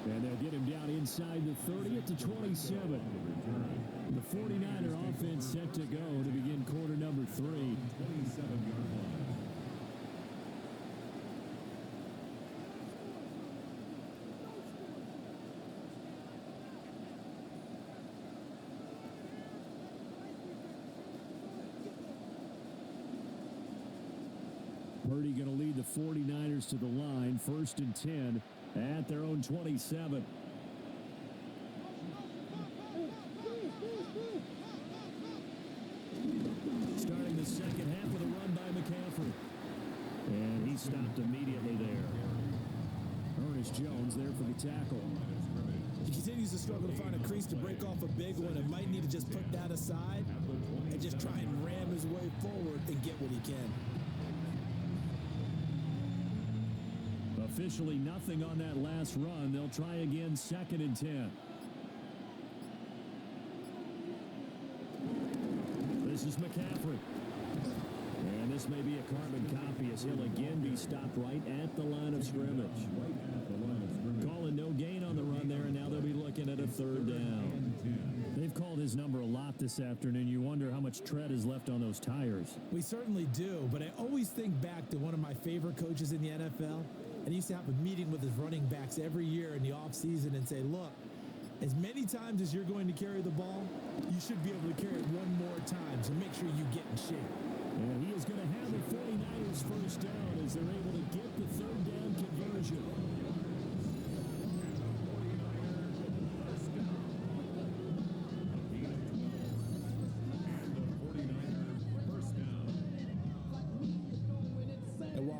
And they'll get him down inside the 30 at the 27. The 49er offense set to go to begin quarter number 3. 27-yard line. Purdy going to lead the 49ers to the line, 1st and 10 at their own 27. Starting the second half with a run by McCaffrey. And he stopped immediately there. Ernest Jones there for the tackle. He continues to struggle to find a crease to break off a big one and might need to just put that aside and just try and ram his way forward and get what he can. Officially nothing on that last run. They'll try again, 2nd and 10. This is McCaffrey. And this may be a carbon copy as he'll again be stopped right at the line of scrimmage. Calling no gain on the run there, and now they'll be looking at a 3rd down. They've called his number a lot this afternoon. You wonder how much tread is left on those tires. We certainly do, but I always think back to one of my favorite coaches in the NFL. And he used to have a meeting with his running backs every year in the offseason and say, look, as many times as you're going to carry the ball, you should be able to carry it one more time, so make sure you get in shape. And he is going to have the 49ers first down as they're able to get the 3rd down conversion.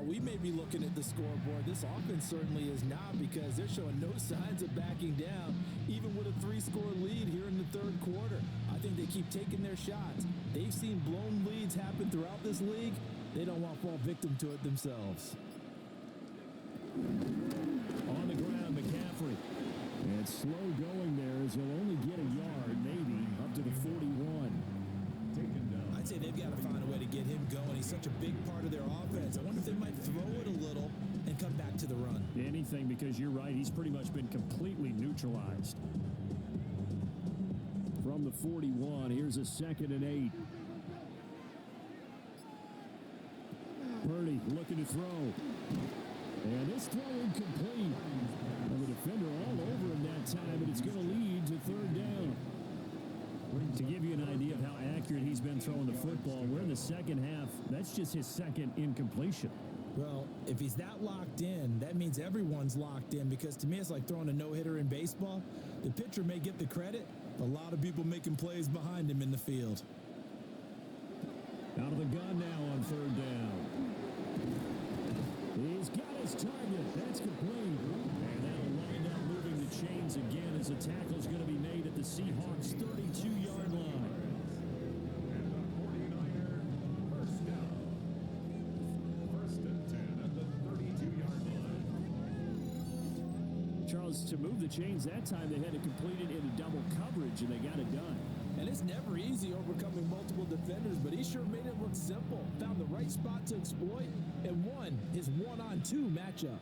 We may be looking at the scoreboard. This offense certainly is not, because they're showing no signs of backing down, even with a 3-score lead here in the 3rd quarter. I think they keep taking their shots. They've seen blown leads happen throughout this league. They don't want to fall victim to it themselves. On the ground, McCaffrey. And slow going there as he'll only get a yard, maybe, up to the 41. I'd say they've got to find a way to get him going. He's such a big part of their offense. I wonder if they might throw it a little and come back to the run. Anything, because you're right. He's pretty much been completely neutralized. From the 41, here's a 2nd and 8. Purdy looking to throw. And this throw incomplete. And the defender all over him that time, and it's going to lead to 3rd down. To give you an idea of how accurate he's been throwing the football, we're in the second half. That's just his 2nd incompletion. Well, if he's that locked in, that means everyone's locked in, because to me it's like throwing a no-hitter in baseball. The pitcher may get the credit, a lot of people making plays behind him in the field. Out of the gun now on 3rd down. He's got his target. That's complete. And that'll wind up moving the chains again as the tackle's going to be made at the Seahawks' 32-yard line. And the 49er first down. 1st and 10 at the 32-yard line. Charles, to move the chains that time, they had to complete it in a double coverage, and they got it done. And it's never easy overcoming multiple defenders, but he sure made it look simple. Found the right spot to exploit and won his 1-on-2 matchup.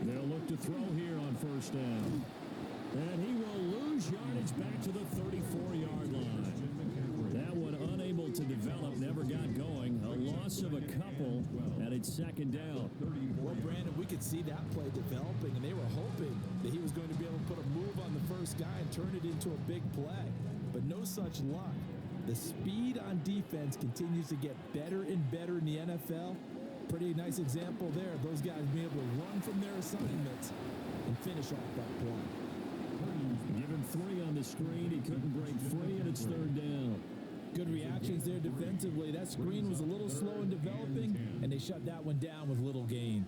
They'll look to throw here on 1st down. And he will lose yardage back to the 34-yard line. That one unable to develop, never got going. A loss of a couple, and it's second down. Well, Brandon, we could see that play developing, and they were hoping that he was going to be able to put a move on the first guy and turn it into a big play. But no such luck. The speed on defense continues to get better and better in the NFL. Pretty nice example there. Those guys being able to run from their assignments and finish off that play. Give him 3 on the screen. He couldn't break free, and it's third down. Good reactions there defensively. That screen was a little slow in developing, and they shut that one down with little gain.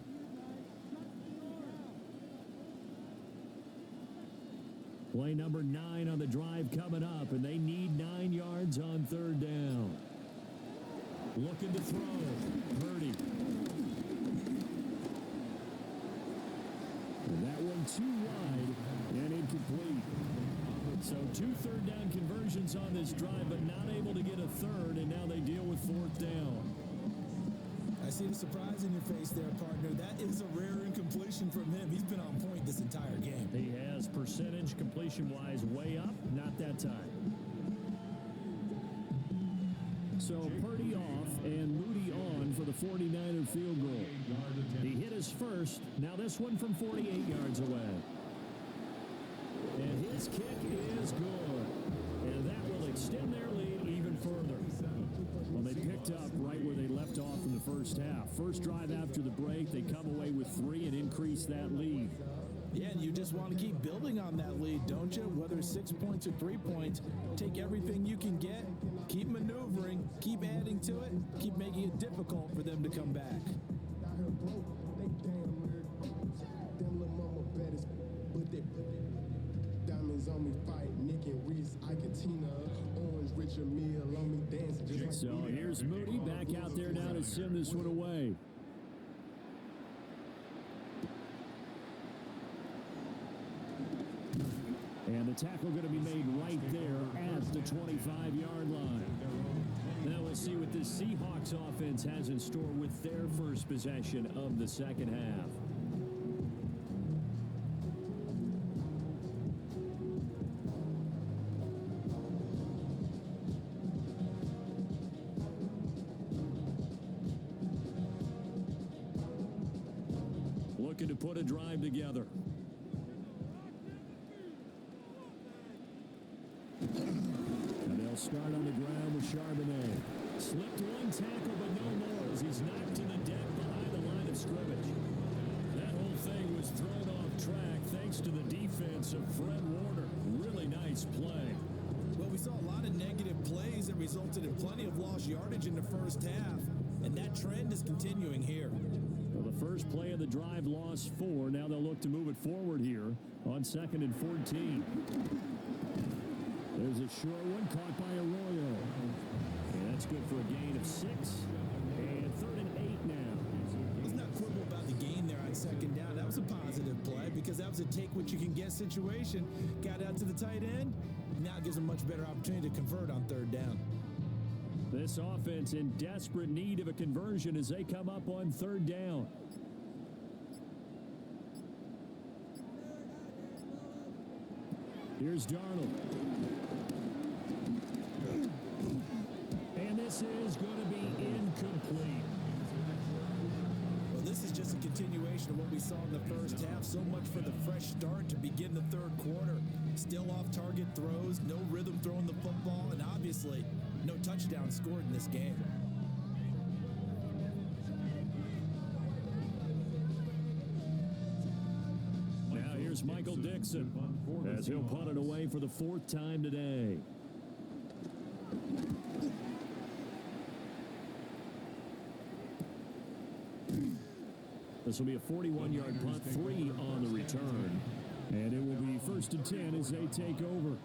Play number 9 on the drive coming up, and they need 9 yards on third down. Looking to throw. Purdy. And that one too wide and incomplete. So 2 third down conversions on this drive, but not able to get a third, and now they deal with fourth down. I see the surprise in your face there, partner. That is a rare incompletion from him. He's been on point this entire game. He has percentage completion-wise way up, not that time. So Purdy off and Moody on for the 49er field goal. He hit his first. Now this one from 48 yards away. And his kick is good. And that will extend their lead even further. Well, they picked up right where they left off in the first half. First drive after the break, they come away with 3 and increase that lead. Yeah, and you just want to keep building on that lead, don't you? Whether it's 6 points or 3 points, take everything you can get, keep maneuvering, keep adding to it, keep making it difficult for them to come back. On me fight Nick and Reese, Ike and Tina, Orange, Richard Mille on me dancing just like So here's Moody back out there now to send this one away. And the tackle going to be made right there at the 25-yard line. Now we'll see what this Seahawks offense has in store with their first possession of the second half. Looking to put a drive together. And they'll start on the ground with Charbonnet. Slipped one tackle, but no more as he's knocked to the deck behind the line of scrimmage. That whole thing was thrown off track thanks to the defense of Fred Warner. Really nice play. Well, we saw a lot of negative plays that resulted in plenty of lost yardage in the first half, and that trend is continuing here. Well, the first play of the drive lost 4. Now they'll look to move it forward here on 2nd and 14. There's a short one caught by Arroyo. And that's good for a gain of 6. And 3rd and 8 now. Let's not quibble about the gain there on second down. That was a positive play because that was a take-what-you-can-get situation. Got out to the tight end. Now it gives them much better opportunity to convert on third down. This offense in desperate need of a conversion as they come up on third down. Here's Darnold. And this is going to be incomplete. Well, this is just a continuation of what we saw in the first half. So much for the fresh start to begin the third quarter. Still off-target throws, no rhythm throwing the football, and obviously no touchdown scored in this game. Now here's Michael Dixon as he'll punt it away for the 4th time today. This will be a 41-yard punt, 3 on the return. And it will be 1st and 10 as they take over.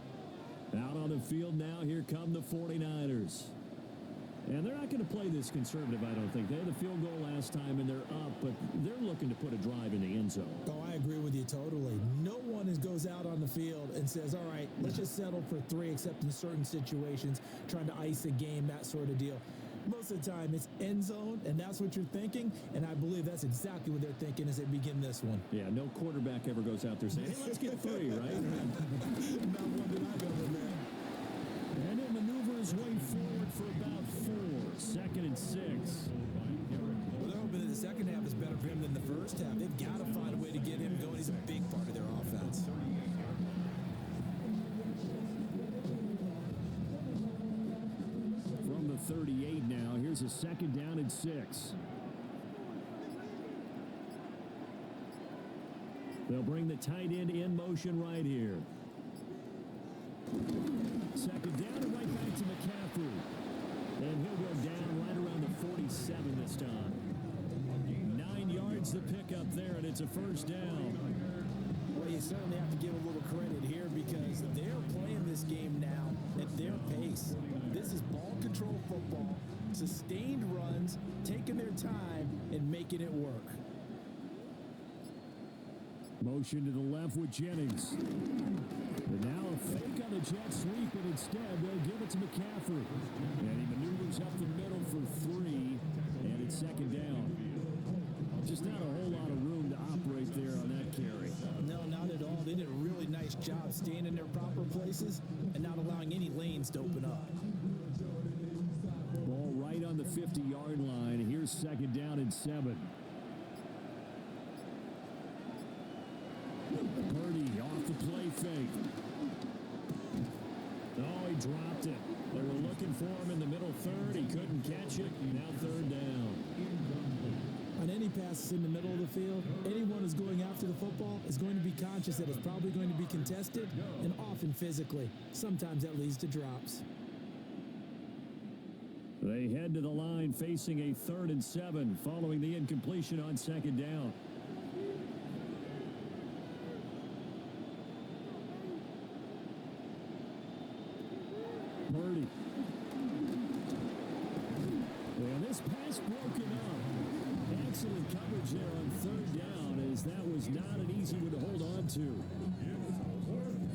Out on the field now, here come the 49ers. And they're not going to play this conservative, I don't think. They had a field goal last time, and they're up, but they're looking to put a drive in the end zone. Oh, I agree with you totally. No one goes out on the field and says, all right, let's just settle for 3, except in certain situations, trying to ice a game, that sort of deal. Most of the time, it's end zone, and that's what you're thinking, and I believe that's exactly what they're thinking as they begin this one. Yeah, no quarterback ever goes out there saying, hey, let's get 3, right? Not one that I've ever met. And he'll maneuver his way forward for about 4. 2nd and 6. Well, they're hoping that the second half is better for him than the first half. They've got to find a way to get him going. He's a big part of their offense. From the 38 now, here's a 2nd down and 6. They'll bring the tight end in motion right here. 2nd down and right back to McCaffrey. And he'll go down right around the 47 this time. 9 yards the pickup there, and it's a 1st down. Well, you certainly have to give a little credit here because they're playing this game now at their pace. This is ball control football, sustained runs, taking their time, and making it work. Motion to the left with Jennings. And now a fake on the jet sweep, and instead they'll give it to McCaffrey. And he maneuvers up the middle for 3, and it's 2nd down. Just not a whole lot of room to operate there on that carry. No, not at all. They did a really nice job staying in their proper places and not allowing any lanes to open up. Ball right on the 50-yard line. And here's 2nd down and 7. Purdy off the play fake. Oh, he dropped it. They were looking for him in the middle third. He couldn't catch it. Now 3rd down. On any passes in the middle of the field, anyone who's going after the football is going to be conscious that it's probably going to be contested and often physically. Sometimes that leads to drops. They head to the line facing a 3rd and 7 following the incompletion on 2nd down. Purdy. And this pass broken up. Excellent coverage there on 3rd down, as that was not an easy one to hold on to.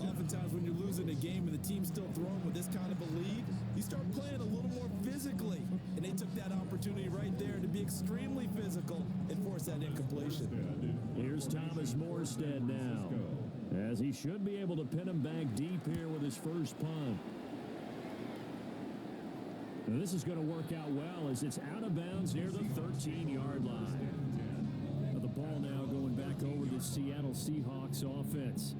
Oftentimes when you're losing a game and the team's still throwing with this kind of a lead, you start playing a little more physically. And they took that opportunity right there to be extremely physical and force that incompletion. Here's Thomas Morstead now, as he should be able to pin him back deep here with his first punt. And this is going to work out well as it's out of bounds near the 13-yard line. Now the ball now going back over the Seattle Seahawks offense.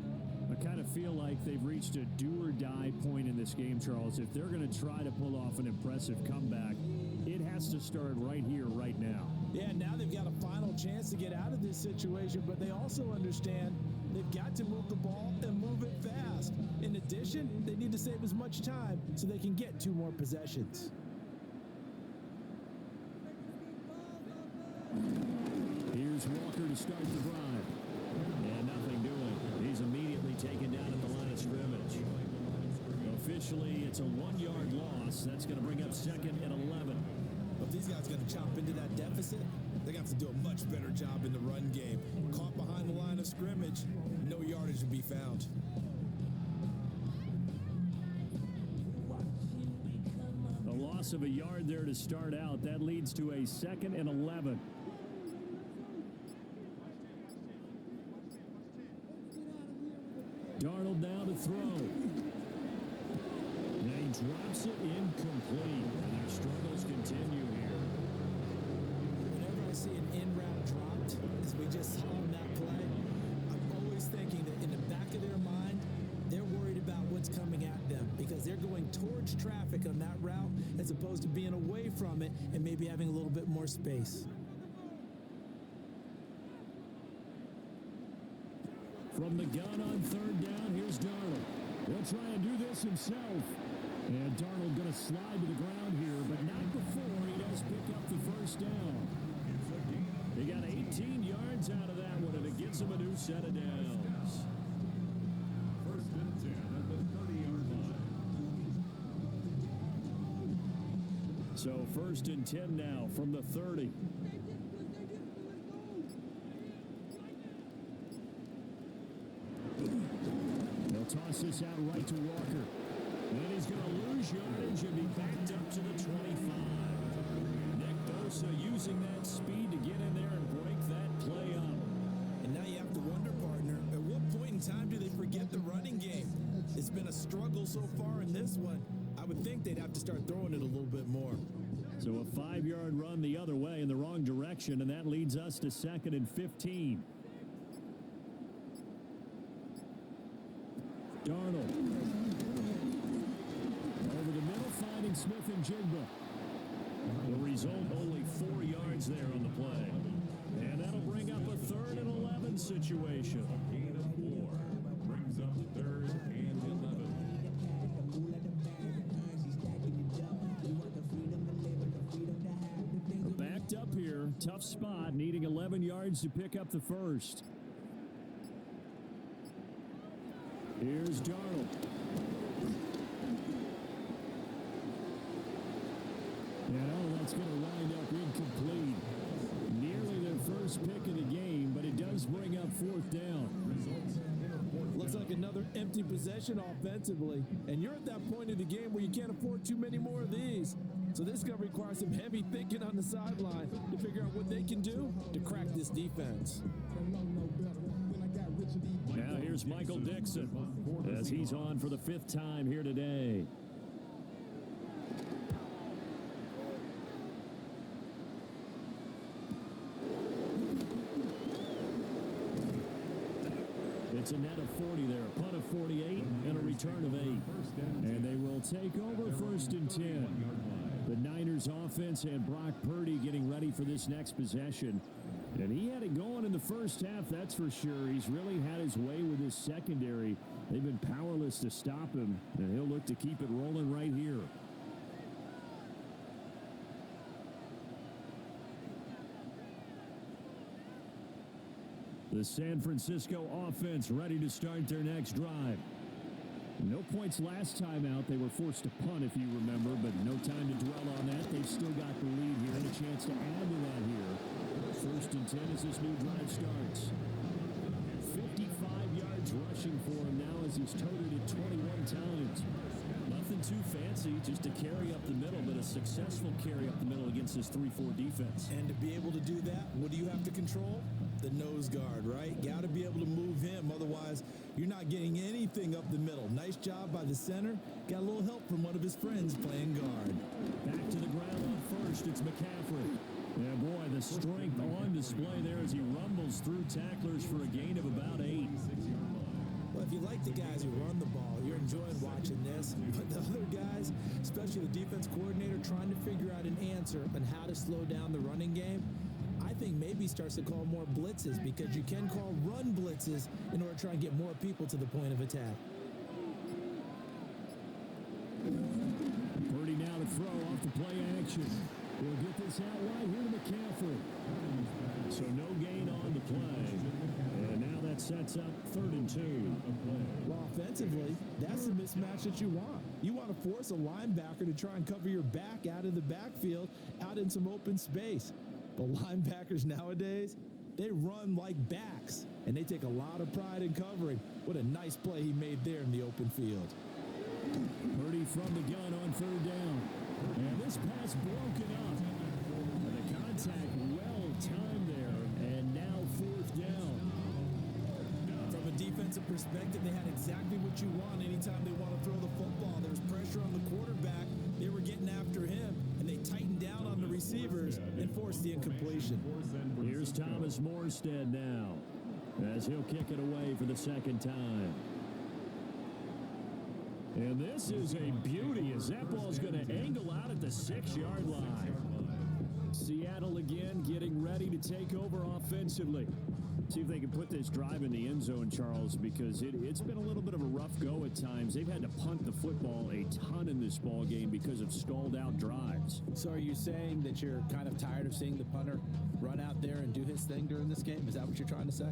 I kind of feel like they've reached a do-or-die point in this game, Charles. If they're going to try to pull off an impressive comeback, it has to start right here, right now. Yeah, now they've got a final chance to get out of this situation, but they also understand they've got to move the ball and move it fast. In addition, they need to save as much time so they can get 2 more possessions. Here's Walker to start the drive. And nothing doing. He's immediately taken down at the line of scrimmage. Officially, it's a 1-yard loss. That's going to bring up 2nd and 11. If these guys are going to chop into that deficit, they're going to have to do a much better job in the run game. Caught behind the line of scrimmage, no yardage to be found. A loss of a yard there to start out. That leads to a 2nd and 11. Darnold now to throw. And he drops it incomplete. And their struggles continue here. Whenever I see an in-route dropped, as we just saw in that play, I'm always thinking that in the back of their mind, they're worried about what's coming at them because they're going towards traffic on that route as opposed to being away from it and maybe having a little bit more space. From the gun on 3rd down, here's Darnold. He'll try and do this himself. And Darnold going to slide to the ground here, but not before he does pick up the 1st down. He got 18 yards out of that one, and it gives him a new set of downs. 1st and 10 at the 30-yard line. So 1st and 10 now from the 30. They'll toss this out right to Walker. And he's going to lose yardage and be backed up to the 25. Nick Bosa using that speed to get in there and break that play up. And now you have to wonder, partner, at what point in time do they forget the running game? It's been a struggle so far in this one. I would think they'd have to start throwing it a little bit more. So a 5-yard run the other way in the wrong direction, and that leads us to 2nd and 15. Darnold. Over the middle, finding Smith and Jigba. The result, only 4 yards there on the play. And that'll bring up a 3rd and 11 situation. Gain of 4 brings up 3rd and 11. Backed up here, tough spot, needing 11 yards to pick up the first. Here's Darnold. And that's going to wind up incomplete. Nearly their first pick of the game, but it does bring up 4th down. Looks like another empty possession offensively, and you're at that point of the game where you can't afford too many more of these. So this is going to require some heavy thinking on the sideline to figure out what they can do to crack this defense. Now here's Michael Dixon as he's on for the 5th time here today. It's a net of 40 there, a punt of 48, and a return of 8. And they will take over 1st and 10. The Niners offense and Brock Purdy getting ready for this next possession. And he had it going in the first half, that's for sure. He's really had his way with his secondary. They've been powerless to stop him, and he'll look to keep it rolling right here. The San Francisco offense ready to start their next drive. No points last time out. They were forced to punt, if you remember, but no time to dwell on that. They've still got the lead here and a chance to add to that here. 1st and 10 as this new drive starts. 55 yards rushing for him now as he's toted it 21 times. Nothing too fancy, just a carry up the middle, but a successful carry up the middle against this 3-4 defense. And to be able to do that, what do you have to control? The nose guard, right? Got to be able to move him. Otherwise, you're not getting anything up the middle. Nice job by the center. Got a little help from one of his friends playing guard. Back to the ground on first. It's McCaffrey. Yeah, boy, the strength on display there as he rumbles through tacklers for a gain of about 8. Well, if you like the guys who run the ball, you're enjoying watching this. But the other guys, especially the defense coordinator, trying to figure out an answer on how to slow down the running game, I think maybe starts to call more blitzes, because you can call run blitzes in order to try and get more people to the point of attack. Purdy now to throw off the play action. We'll get this out wide here to McCaffrey. So no gain on the play. And now that sets up 3rd and 2. Well, offensively, that's the mismatch that you want. You want to force a linebacker to try and cover your back out of the backfield, out in some open space. But linebackers nowadays, they run like backs, and they take a lot of pride in covering. What a nice play he made there in the open field. Purdy from the gun on 3rd down. And this pass broken up. And the contact well timed there, and now 4th down. From a defensive perspective, they had exactly what you want anytime they want to throw the football. There was pressure on the quarterback. They were getting after him, and they tightened down on the receivers and forced the incompletion. Here's Thomas Morstead now as he'll kick it away for the 2nd time. And this is a beauty as that ball's going to angle out at the 6-yard line. Seattle again getting ready to take over offensively. See if they can put this drive in the end zone, Charles, because it's been a little bit of a rough go at times. They've had to punt the football a ton in this ball game because of stalled out drives. So are you saying that you're kind of tired of seeing the punter run out there and do his thing during this game? Is that what you're trying to say?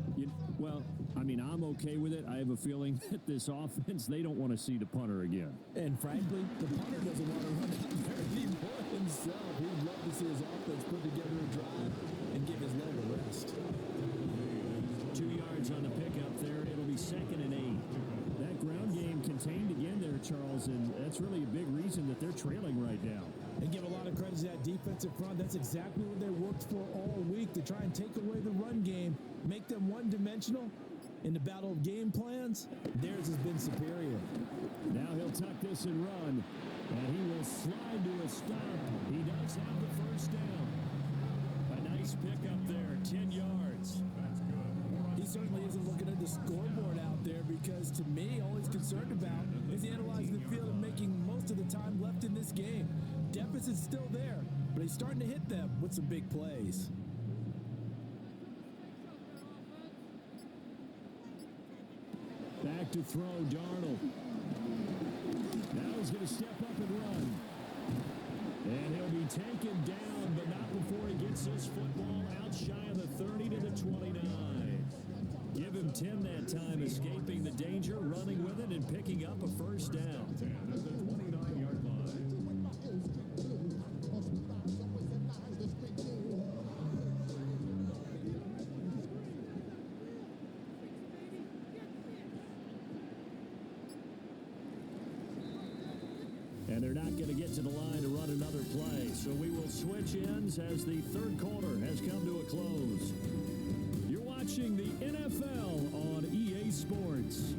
Well, I mean, I'm okay with it. I have a feeling that this offense, they don't want to see the punter again. And frankly, the punter doesn't want to run out there anymore himself. He'd love to see his offense put together a drive and give his leg a rest. 2 yards on the pickup there. It'll be 2nd and 8. That ground game contained again there, Charles, and that's really a big reason that they're trailing right now. And give a lot of credit to that defensive front. That's exactly what they worked for all week, to try and take away the run game, make them one-dimensional. In the battle of game plans, theirs has been superior. Now he'll tuck this and run. And he will slide to a stop. He does have the first down. A nice pickup there, 10 yards. That's good. He certainly isn't looking at the scoreboard out there because, to me, all he's concerned about is analyzing the field and making most of the time left in this game. Deficit's still there, but he's starting to hit them with some big plays. Back to throw, Darnold. Now he's going to step up and run. And he'll be taken down, but not before he gets this football out shy of the 30 to the 29. Give him 10 that time, escaping the danger, running with it, and picking up a first down. 10 at the 29-yard line. And they're not going to get to the line to run another play. So we will switch ends as the third quarter has come to a close. You're watching the NFL on EA Sports.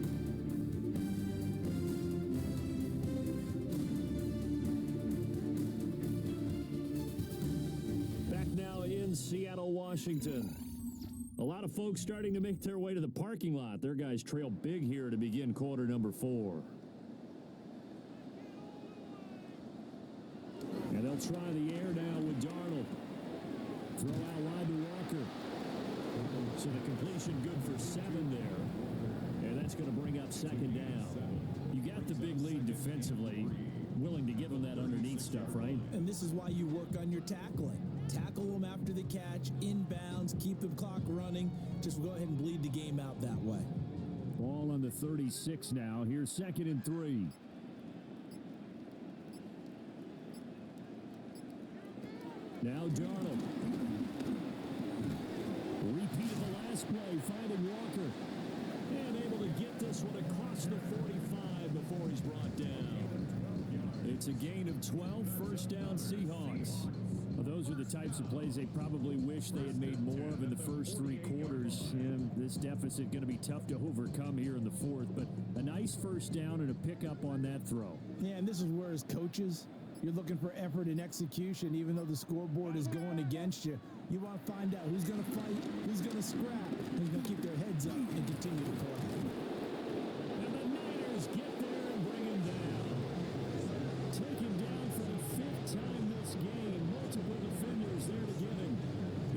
Back now in Seattle, Washington. A lot of folks starting to make their way to the parking lot. Their guys trail big here to begin quarter number 4. And they'll try the air now with Darnold. Throw out wide to Walker. So the completion good for 7 there. And that's going to bring up second down. You got the big lead defensively. Willing to give them that underneath stuff, right? And this is why you work on your tackling. Tackle them after the catch, inbounds, keep the clock running. Just go ahead and bleed the game out that way. Ball on the 36 now. Here's 2nd and 3. Now Darnold. Repeat of the last play, finding Walker. And able to get this one across the 45 before he's brought down. It's a gain of 12, first down Seahawks. Well, those are the types of plays they probably wish they had made more of in the first 3 quarters. And this deficit going to be tough to overcome here in the 4th. But a nice first down and a pickup on that throw. Yeah, and this is where as coaches, you're looking for effort and execution, even though the scoreboard is going against you. You want to find out who's going to fight, who's going to scrap, who's going to keep their heads up and continue to play. And the Niners get there and bring him down. Take him down for the 5th time this game. Multiple defenders there to get him.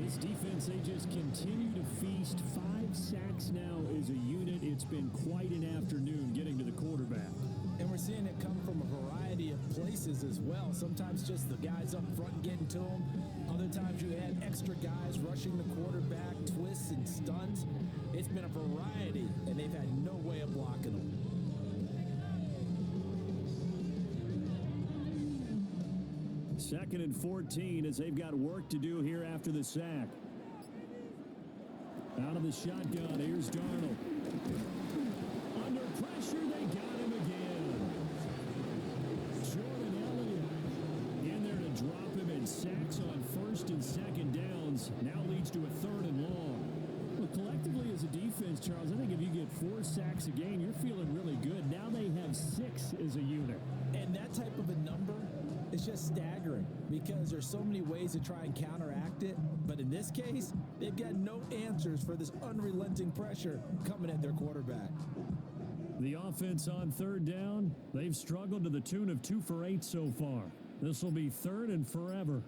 His defense, they just continue to feast. 5 sacks now as a unit. It's been quite an afternoon getting to the quarterback. And we're seeing it come from a variety of places as well. Sometimes just the guys up front getting to them. Other times you had extra guys rushing the quarterback, twists and stunts. It's been a variety, and they've had no way of blocking them. Second and 14 as they've got work to do here after the sack. Out of the shotgun, here's Darnold. Under pressure, they got him again. Jordan Elliott in there to drop him, and sacks on 1st and 2nd downs now leads to a 3rd and long. Well, collectively as a defense, Charles, I think if you get 4 sacks a game, you're feeling really good. Now they have 6 as a unit. And that type of a number is just staggering because there's so many ways to try and counteract it. But in this case, they've got no answers for this unrelenting pressure coming at their quarterback. The offense on 3rd down, they've struggled to the tune of 2 for 8 so far. This will be 3rd and forever.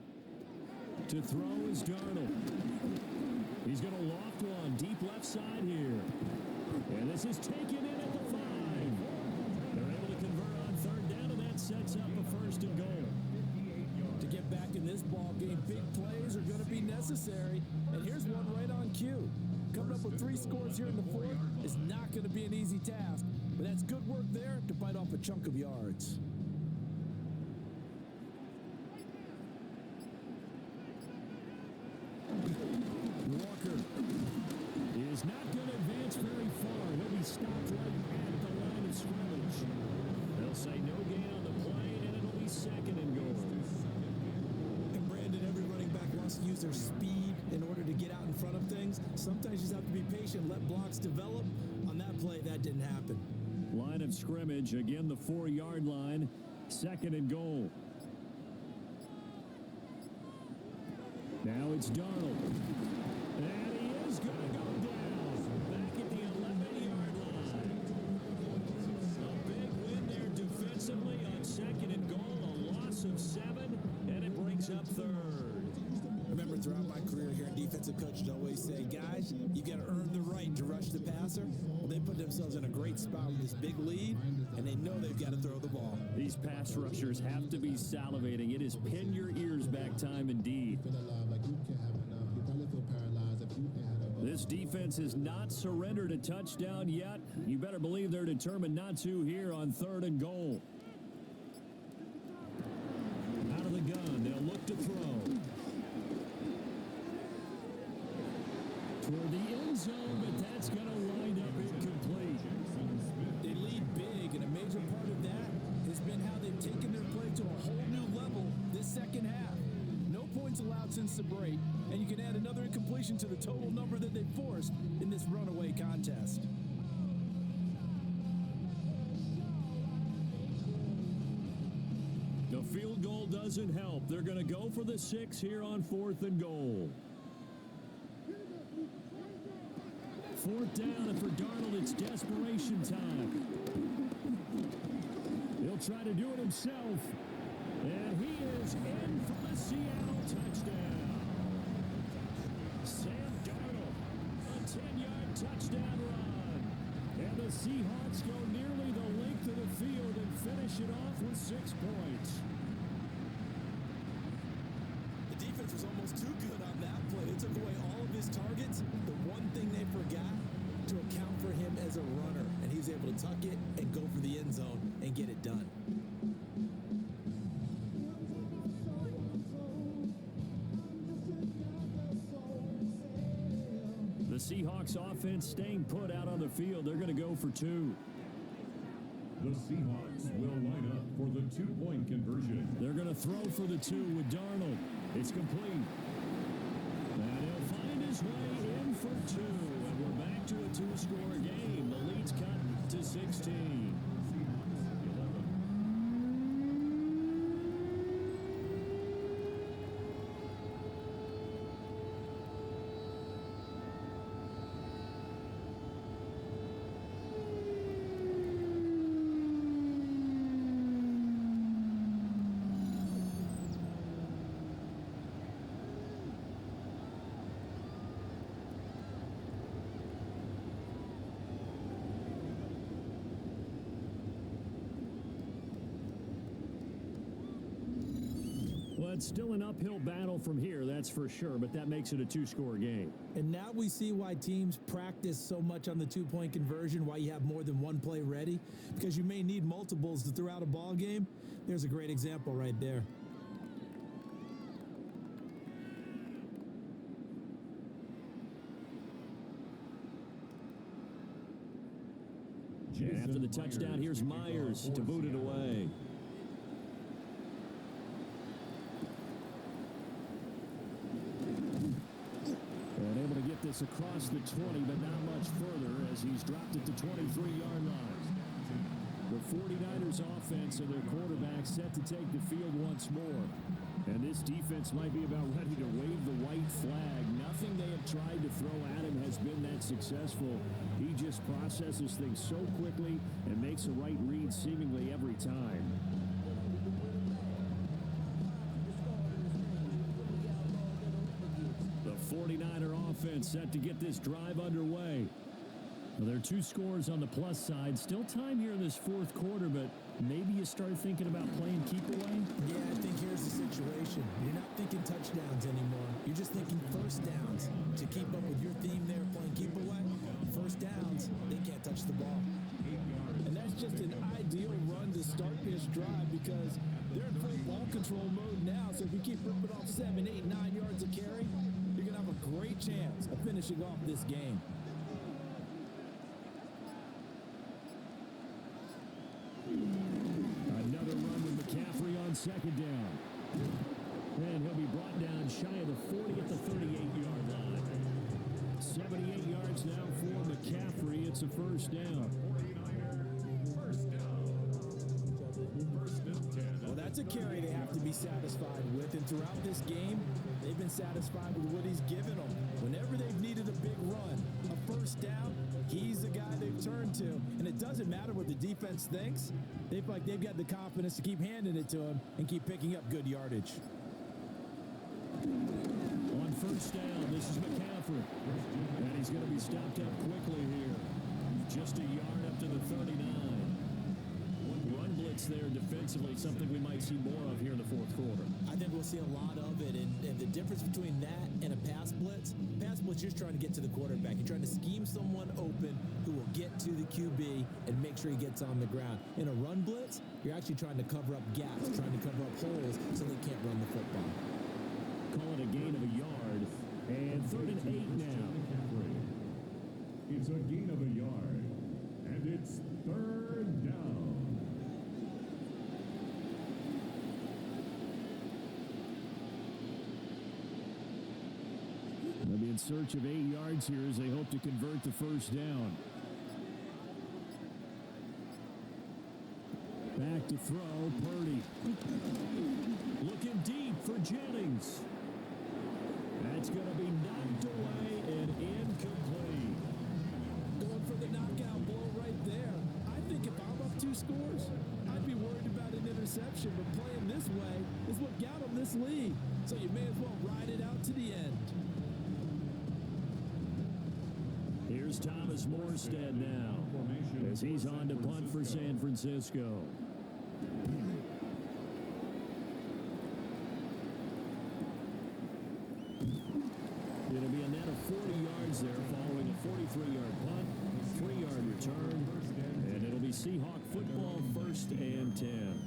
To throw is Darnold. He's going to loft one deep left side here. And this is taken in at the 5. They're able to convert on 3rd down, and that sets up a 1st and goal. To get back in this ball game, big plays are going to be necessary. And here's one right on cue. Coming up with 3 scores here in the 4th is not going to be an easy task. But that's good work there to bite off a chunk of yards. Walker is not going to advance very far. He'll be stopped right at the line of scrimmage. They'll say no gain on the play, and it'll be 2nd and goal. And Brandon, every running back wants to use their speed in order to get out in front of things. Sometimes you just have to be patient, let blocks develop. On that play, that didn't happen. Line of scrimmage. Again, the 4-yard line. 2nd and goal. Now it's Darnold. And he is going to go down. Back at the 11-yard line. A big win there defensively on 2nd and goal. A loss of 7, and it brings up 3rd. Remember, throughout my career here in defensive coaches always say, guys, you got to earn the right to rush the passer. Well, they put themselves in a great spot with this big lead, and they know they've got to throw the ball. These pass rushers have to be salivating. It is pin your ears back time indeed. This defense has not surrendered a touchdown yet. You better believe they're determined not to here on 3rd and goal. Out of the gun, they'll look to throw. Toward the end zone, but that's going to wind up incomplete. They lead big, and a major part of that has been how they've taken their play to a whole new level this second half. No points allowed since the break, and you can add another incompletion to the total number that they forced in this runaway contest. The field goal doesn't help. They're going to go for the 6 here on 4th and goal. 4th down, and for Darnold, it's desperation time. He'll try to do it himself. And he is in for the Seattle touchdown. Sam Darnold, a 10-yard touchdown run. And the Seahawks go nearly the length of the field and finish it off with 6 points. The defense was almost too good on that play. They took away all of his targets. The one thing they forgot, to account for him as a runner. And he was able to tuck it and go for the end zone and get it done. The Seahawks offense staying put out on the field. They're going to go for 2. The Seahawks will line up for the 2-point conversion. They're going to throw for the 2 with Darnold. It's complete. And he'll find his way in for 2. And we're back to a 2-score game. The lead's cut to 16. Well, it's still an uphill battle from here, that's for sure, but that makes it a 2-score game. And now we see why teams practice so much on the 2-point conversion, why you have more than one play ready, because you may need multiples to throw out a ball game. There's a great example right there. And after the touchdown, here's Myers to boot it away. And able to get this across the 20, but not much further as he's dropped it to 23-yard line. The 49ers offense and their quarterback set to take the field once more. And this defense might be about ready to wave the white flag. Nothing they have tried to throw at him has been that successful. He just processes things so quickly and makes the right read seemingly every time. The 49er offense set to get this drive underway. Well, there are 2 scores on the plus side. Still time here in this 4th quarter, but maybe you start thinking about playing keep away? Yeah, I think here's the situation. You're not thinking touchdowns anymore. You're just thinking first downs. To keep up with your theme there, playing keep away, first downs, they can't touch the ball. And that's just an ideal run to start this drive because they're in full ball control mode now. So if you keep ripping off 7, 8, 9 yards of carry, you're going to have a great chance of finishing off this game. Another run with McCaffrey on 2nd down. And he'll be brought down shy of the 40 at the 38-yard line. 78 yards now for McCaffrey. It's a first down. 49er first That's a carry they have to be satisfied with, and throughout this game, they've been satisfied with what he's given them. Whenever they've needed a big run, a first down, he's the guy they've turned to. And it doesn't matter what the defense thinks. They feel like they've got the confidence to keep handing it to him and keep picking up good yardage. On first down, this is McCaffrey. And he's going to be stopped up quickly here. Just a yard up to the 39. Run blitz there defensively, something we might see more of here in the fourth quarter. I think we'll see a lot of it, and the difference between that and a pass blitz, you're just trying to get to the quarterback. You're trying to scheme someone open who will get to the QB and make sure he gets on the ground. In a run blitz, you're actually trying to cover up gaps, trying to cover up holes so they can't run the football. Call it a gain of a yard, and 3rd and 8 now. It's a gain of a yard, and it's 3rd down. They'll be in search of 8 yards here as they hope to convert the first down. Back to throw, Purdy. Looking deep for Jennings. That's going to be knocked away and incomplete. Going for the knockout blow right there. I think if I'm up 2 scores, I'd be worried about an interception, but playing this way is what got him this lead. So you may as well ride it out to the end. Here's Thomas Morstead now as he's on to punt for San Francisco. It'll be a net of 40 yards there following a 43-yard punt, 3-yard return, and it'll be Seahawk football 1st and 10.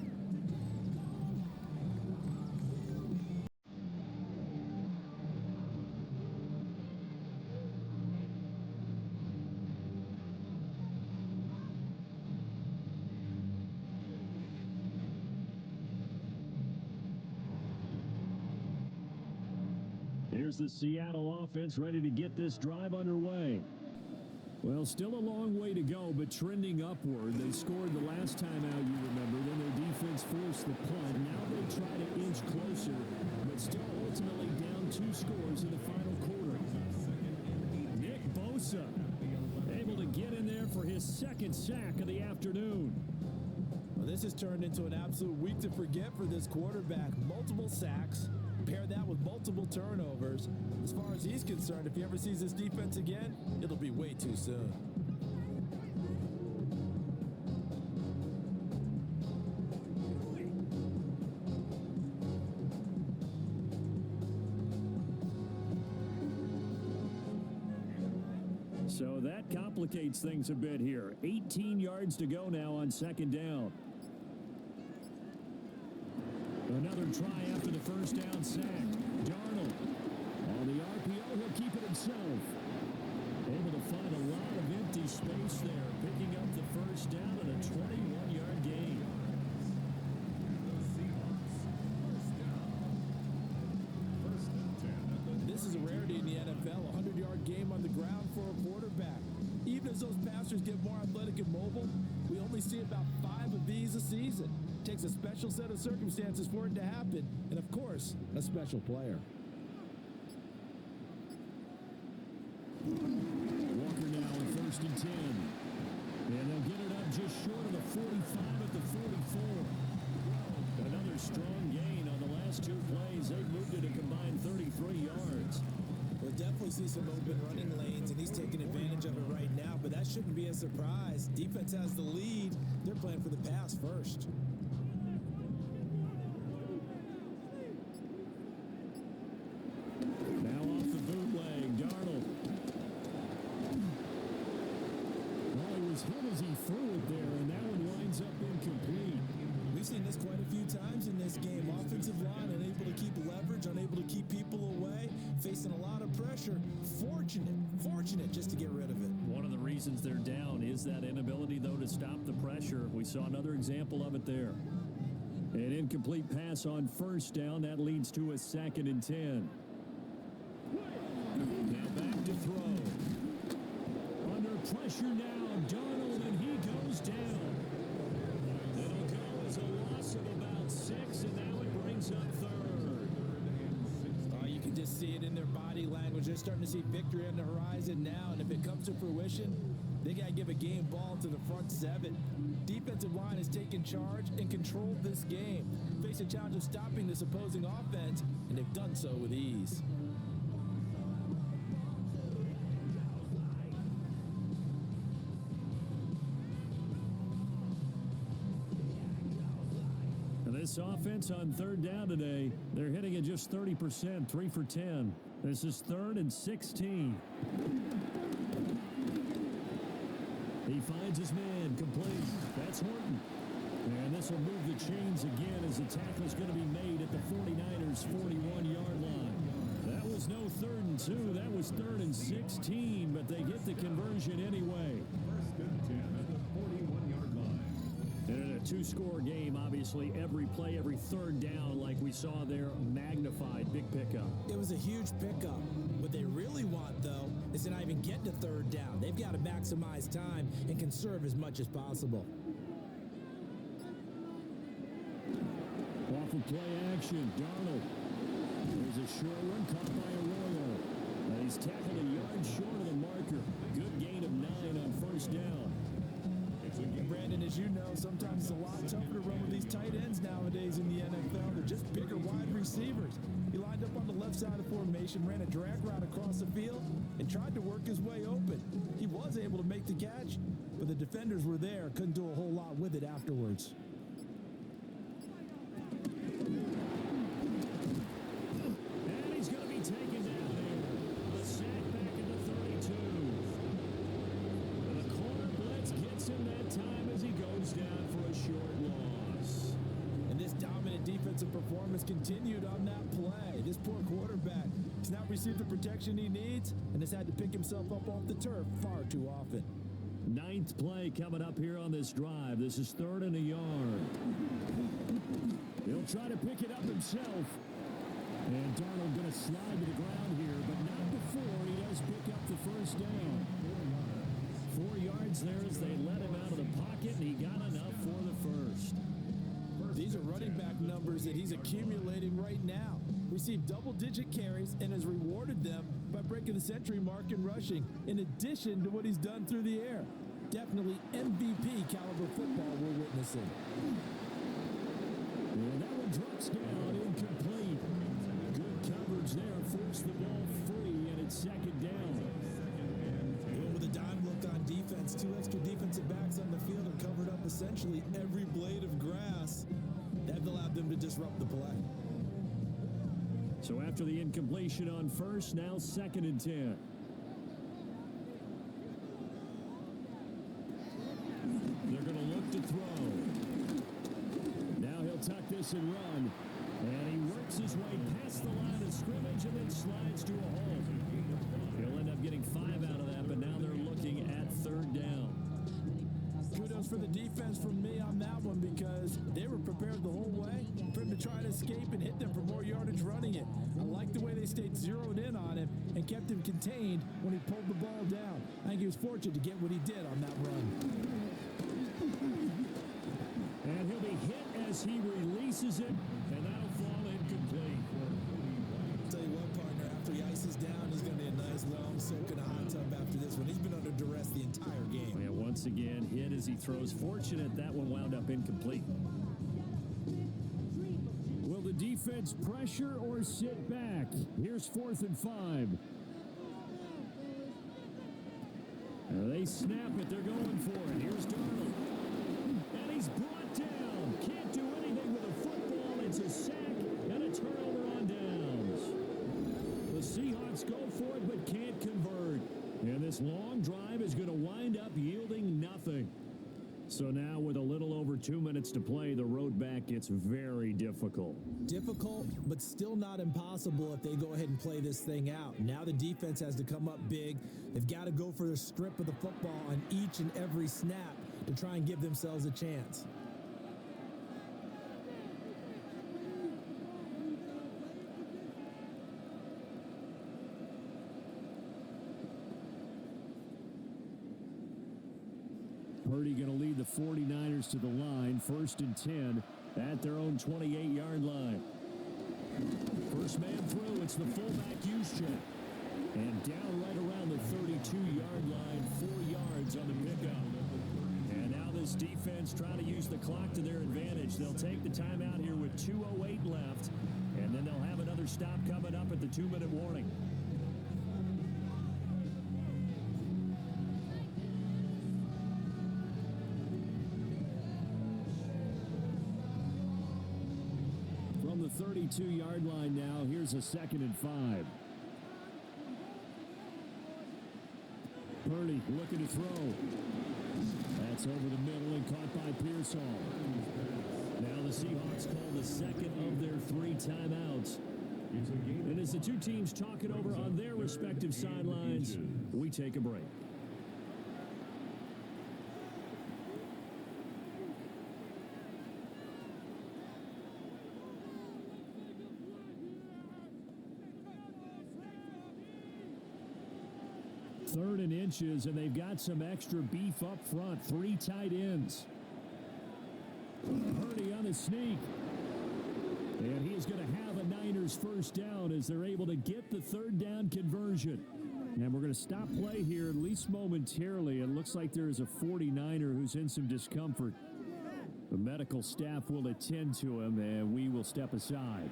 Here's the Seattle offense ready to get this drive underway. Well, still a long way to go, but trending upward. They scored the last time out, you remember. Then their defense forced the punt. Now they try to inch closer, but still ultimately down 2 scores in the final quarter. Nick Bosa able to get in there for his 2nd sack of the afternoon. Well, this has turned into an absolute week to forget for this quarterback. Multiple sacks. Pair that with multiple turnovers. As far as he's concerned, if he ever sees this defense again, it'll be way too soon. So that complicates things a bit here. 18 yards to go now on 2nd down. Another try after the first down sack. Darnold on the RPO, he'll keep it himself. Able to find a lot of empty space there, picking up the first down and a 21-yard gain. This is a rarity in the NFL, a 100-yard game on the ground for a quarterback. Even as those passers get more athletic and mobile, we only see about 5 of these a season. Takes a special set of circumstances for it to happen, and of course, a special player. Walker now on 1st and 10. And they'll get it up just short of the 45 at the 44. Another strong gain on the last 2 plays. They've moved it a combined 33 yards. We'll definitely see some open running lanes, and he's taking advantage of it right now, but that shouldn't be a surprise. Defense has the lead. They're playing for the pass first. Now off the bootleg, Darnold. Well, he was hit as he threw it there, and that one winds up incomplete. We've seen this quite a few times in this game. Offensive line unable to keep leverage, unable to keep people away, facing a lot of pressure. Fortunate just to get rid of it. One of the reasons they're down is that inability, though, to stop the pressure. We saw another example of it there. An incomplete pass on first down. That leads to a 2nd and 10. Now back to throw. Under pressure now, Darnold, and he goes down. It'll go as a loss of about 6 see it in their body language. They're starting to see victory on the horizon now, and if it comes to fruition, they got to give a game ball to the front seven. Defensive line has taken charge and controlled this game. Face a challenge of stopping this opposing offense, and they've done so with ease. This offense on third down today, they're hitting at just 30%, 3 for 10. This is 3rd and 16. He finds his man, complete. That's Horton. And this will move the chains again as the tackle is going to be made at the 49ers' 41-yard line. That was no 3rd and 2. That was 3rd and 16, but they get the conversion anyway. 1st and 10 at the 41-yard line. And in a two-score game, obviously, every play, every third down, like we saw there, magnified. Big pickup. It was a huge pickup. What they really want, though, is to not even get to third down. They've got to maximize time and conserve as much as possible. Off of play action, Darnold. There's a short one caught by Arroyo. He's tackled a yard short of the marker. Good gain of 9 on 1st down. And Brandon, as you know, sometimes it's a lot tougher to run with these tight ends nowadays in the NFL. They're just bigger wide receivers. He lined up on the left side of the formation, ran a drag route across the field, and tried to work his way open. He was able to make the catch, but the defenders were there, couldn't do a whole lot with it afterwards. And he's going to be taken down here. A sack back at the 32. The corner blitz gets him that time as he goes down for a short loss. And this dominant defensive performance continued on that play. This poor quarterback has not received the protection he needs and has had to pick himself up off the turf far too often. 9th play coming up here on this drive. This is 3rd and a yard. He'll try to pick it up himself. And Darnold going to slide to the ground here, but not before he does pick up the 1st down. 4 yards there as they let him out of the pocket, and he got enough for the 1st. These are running back numbers that he's accumulating right now. Received double-digit carries and has rewarded them by breaking the century mark in rushing, in addition to what he's done through the air. Definitely MVP caliber football we're witnessing. And that one drops down, incomplete. Good coverage there, forced the ball free, and it's 2nd down. Even with a dime look on defense, 2 extra defensive backs on the field and covered up essentially every blade of grass. That allowed them to disrupt the play. So after the incompletion on 1st, now 2nd and 10. They're going to look to throw. Now he'll tuck this and run. And he works his way past the line of scrimmage and then slides to a halt. He'll end up getting 5 out of that, but now they're looking at 3rd down. Kudos for the defense from me on that one because they were prepared the whole way for him to try to escape and hit them for more yardage running it. I like the way they stayed zeroed in on him and kept him contained when he pulled the ball down. I think he was fortunate to get what he did on that run. And he'll be hit as he releases it, and that'll fall incomplete. I'll tell you what, partner, after he ices down, he's going to be a nice long soak in a hot tub after this one. He's been under duress the entire game. Yeah, once again, hit as he throws. Fortunate that one wound up incomplete. Will the defense pressure or sit back? Here's 4th and 5. They snap it. They're going for it. Here's Darnold. And he's brought down. Can't do anything with a football. It's a sack and a turnover on downs. The Seahawks go for it but can't convert. And this long drive is going to wind up yielding nothing. So now with a little over 2 minutes to play, the road back gets very difficult. Difficult, but still not impossible if they go ahead and play this thing out. Now the defense has to come up big. They've got to go for the strip of the football on each and every snap to try and give themselves a chance. Purdy going to lead the 49ers to the line. 1st and 10 at their own 28-yard line. First man through. It's the fullback use check. And down right around the 32-yard line, 4 yards on the pickup. And now this defense trying to use the clock to their advantage. They'll take the timeout here with 2:08 left. And then they'll have another stop coming up at the 2-minute warning. From the 32-yard line now, here's a 2nd and 5. Purdy looking to throw. That's over the middle and caught by Pearsall. Now the Seahawks call the second of their 3 timeouts. And as the two teams talk it over on their respective sidelines, we take a break. Third and inches, and they've got some extra beef up front. 3 tight ends. Purdy on the sneak. And he is going to have a Niners first down as they're able to get the 3rd down conversion. And we're going to stop play here, at least momentarily. It looks like there is a 49er who's in some discomfort. The medical staff will attend to him, and we will step aside.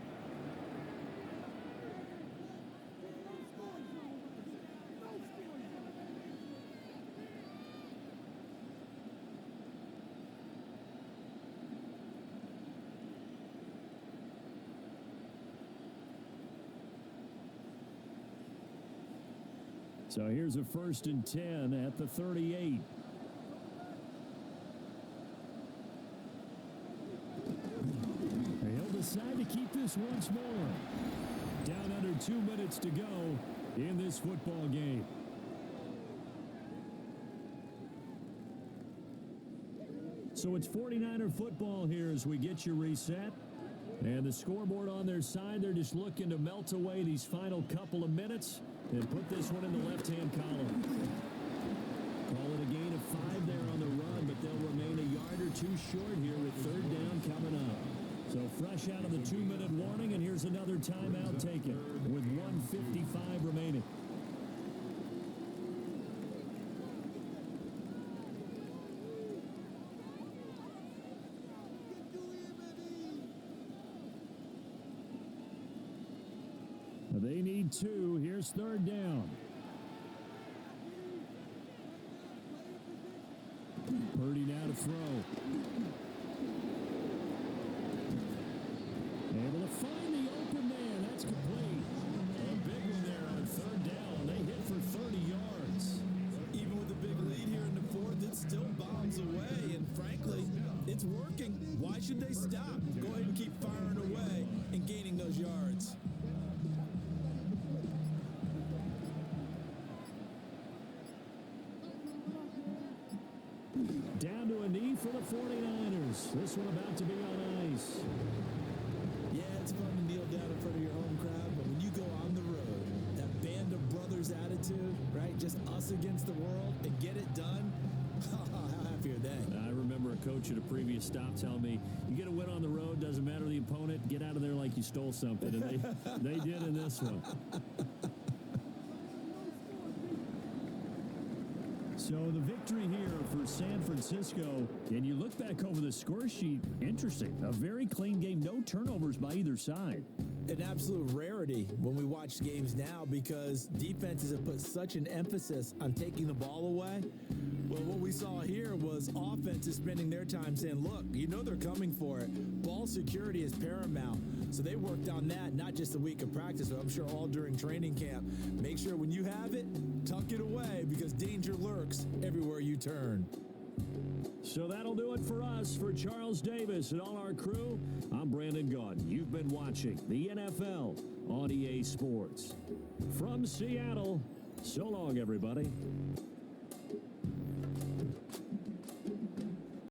So here's a 1st and 10 at the 38. He'll decide to keep this once more. Down under 2 minutes to go in this football game. So it's 49er football here as we get you reset. And the scoreboard on their side, they're just looking to melt away these final couple of minutes and put this one in the left-hand column. Call it a gain of 5 there on the run, but they'll remain a yard or 2 short here with 3rd down coming up. So fresh out of the 2-minute warning, and here's another timeout taken with 1:55 remaining. They need 2. Here's 3rd down. Purdy now to throw. Able to find the open man. That's complete. A big one there on 3rd down. They hit for 30 yards. Even with a big lead here in the 4th, it still bombs away. And frankly, it's working. Why should they stop? Go ahead and keep firing away and gaining those yards. Down to a knee for the 49ers. This one about to be on ice. Yeah, it's fun to kneel down in front of your home crowd, but when you go on the road, that band of brothers attitude, right? Just us against the world and get it done. How happy are they? I remember a coach at a previous stop telling me, you get a win on the road, doesn't matter the opponent, get out of there like you stole something. And they did in this one. So the victory here for San Francisco, and you look back over the score sheet, interesting. A very clean game, no turnovers by either side. An absolute rarity when we watch games now because defenses have put such an emphasis on taking the ball away. Well, what we saw here was offenses spending their time saying, look, you know they're coming for it. Ball security is paramount. So they worked on that, not just a week of practice, but I'm sure all during training camp. Make sure when you have it, tuck it away because danger lurks everywhere you turn. So that'll do it for us. For Charles Davis and all our crew, I'm Brandon Gaudin. You've been watching the NFL on EA Sports. From Seattle, so long, everybody.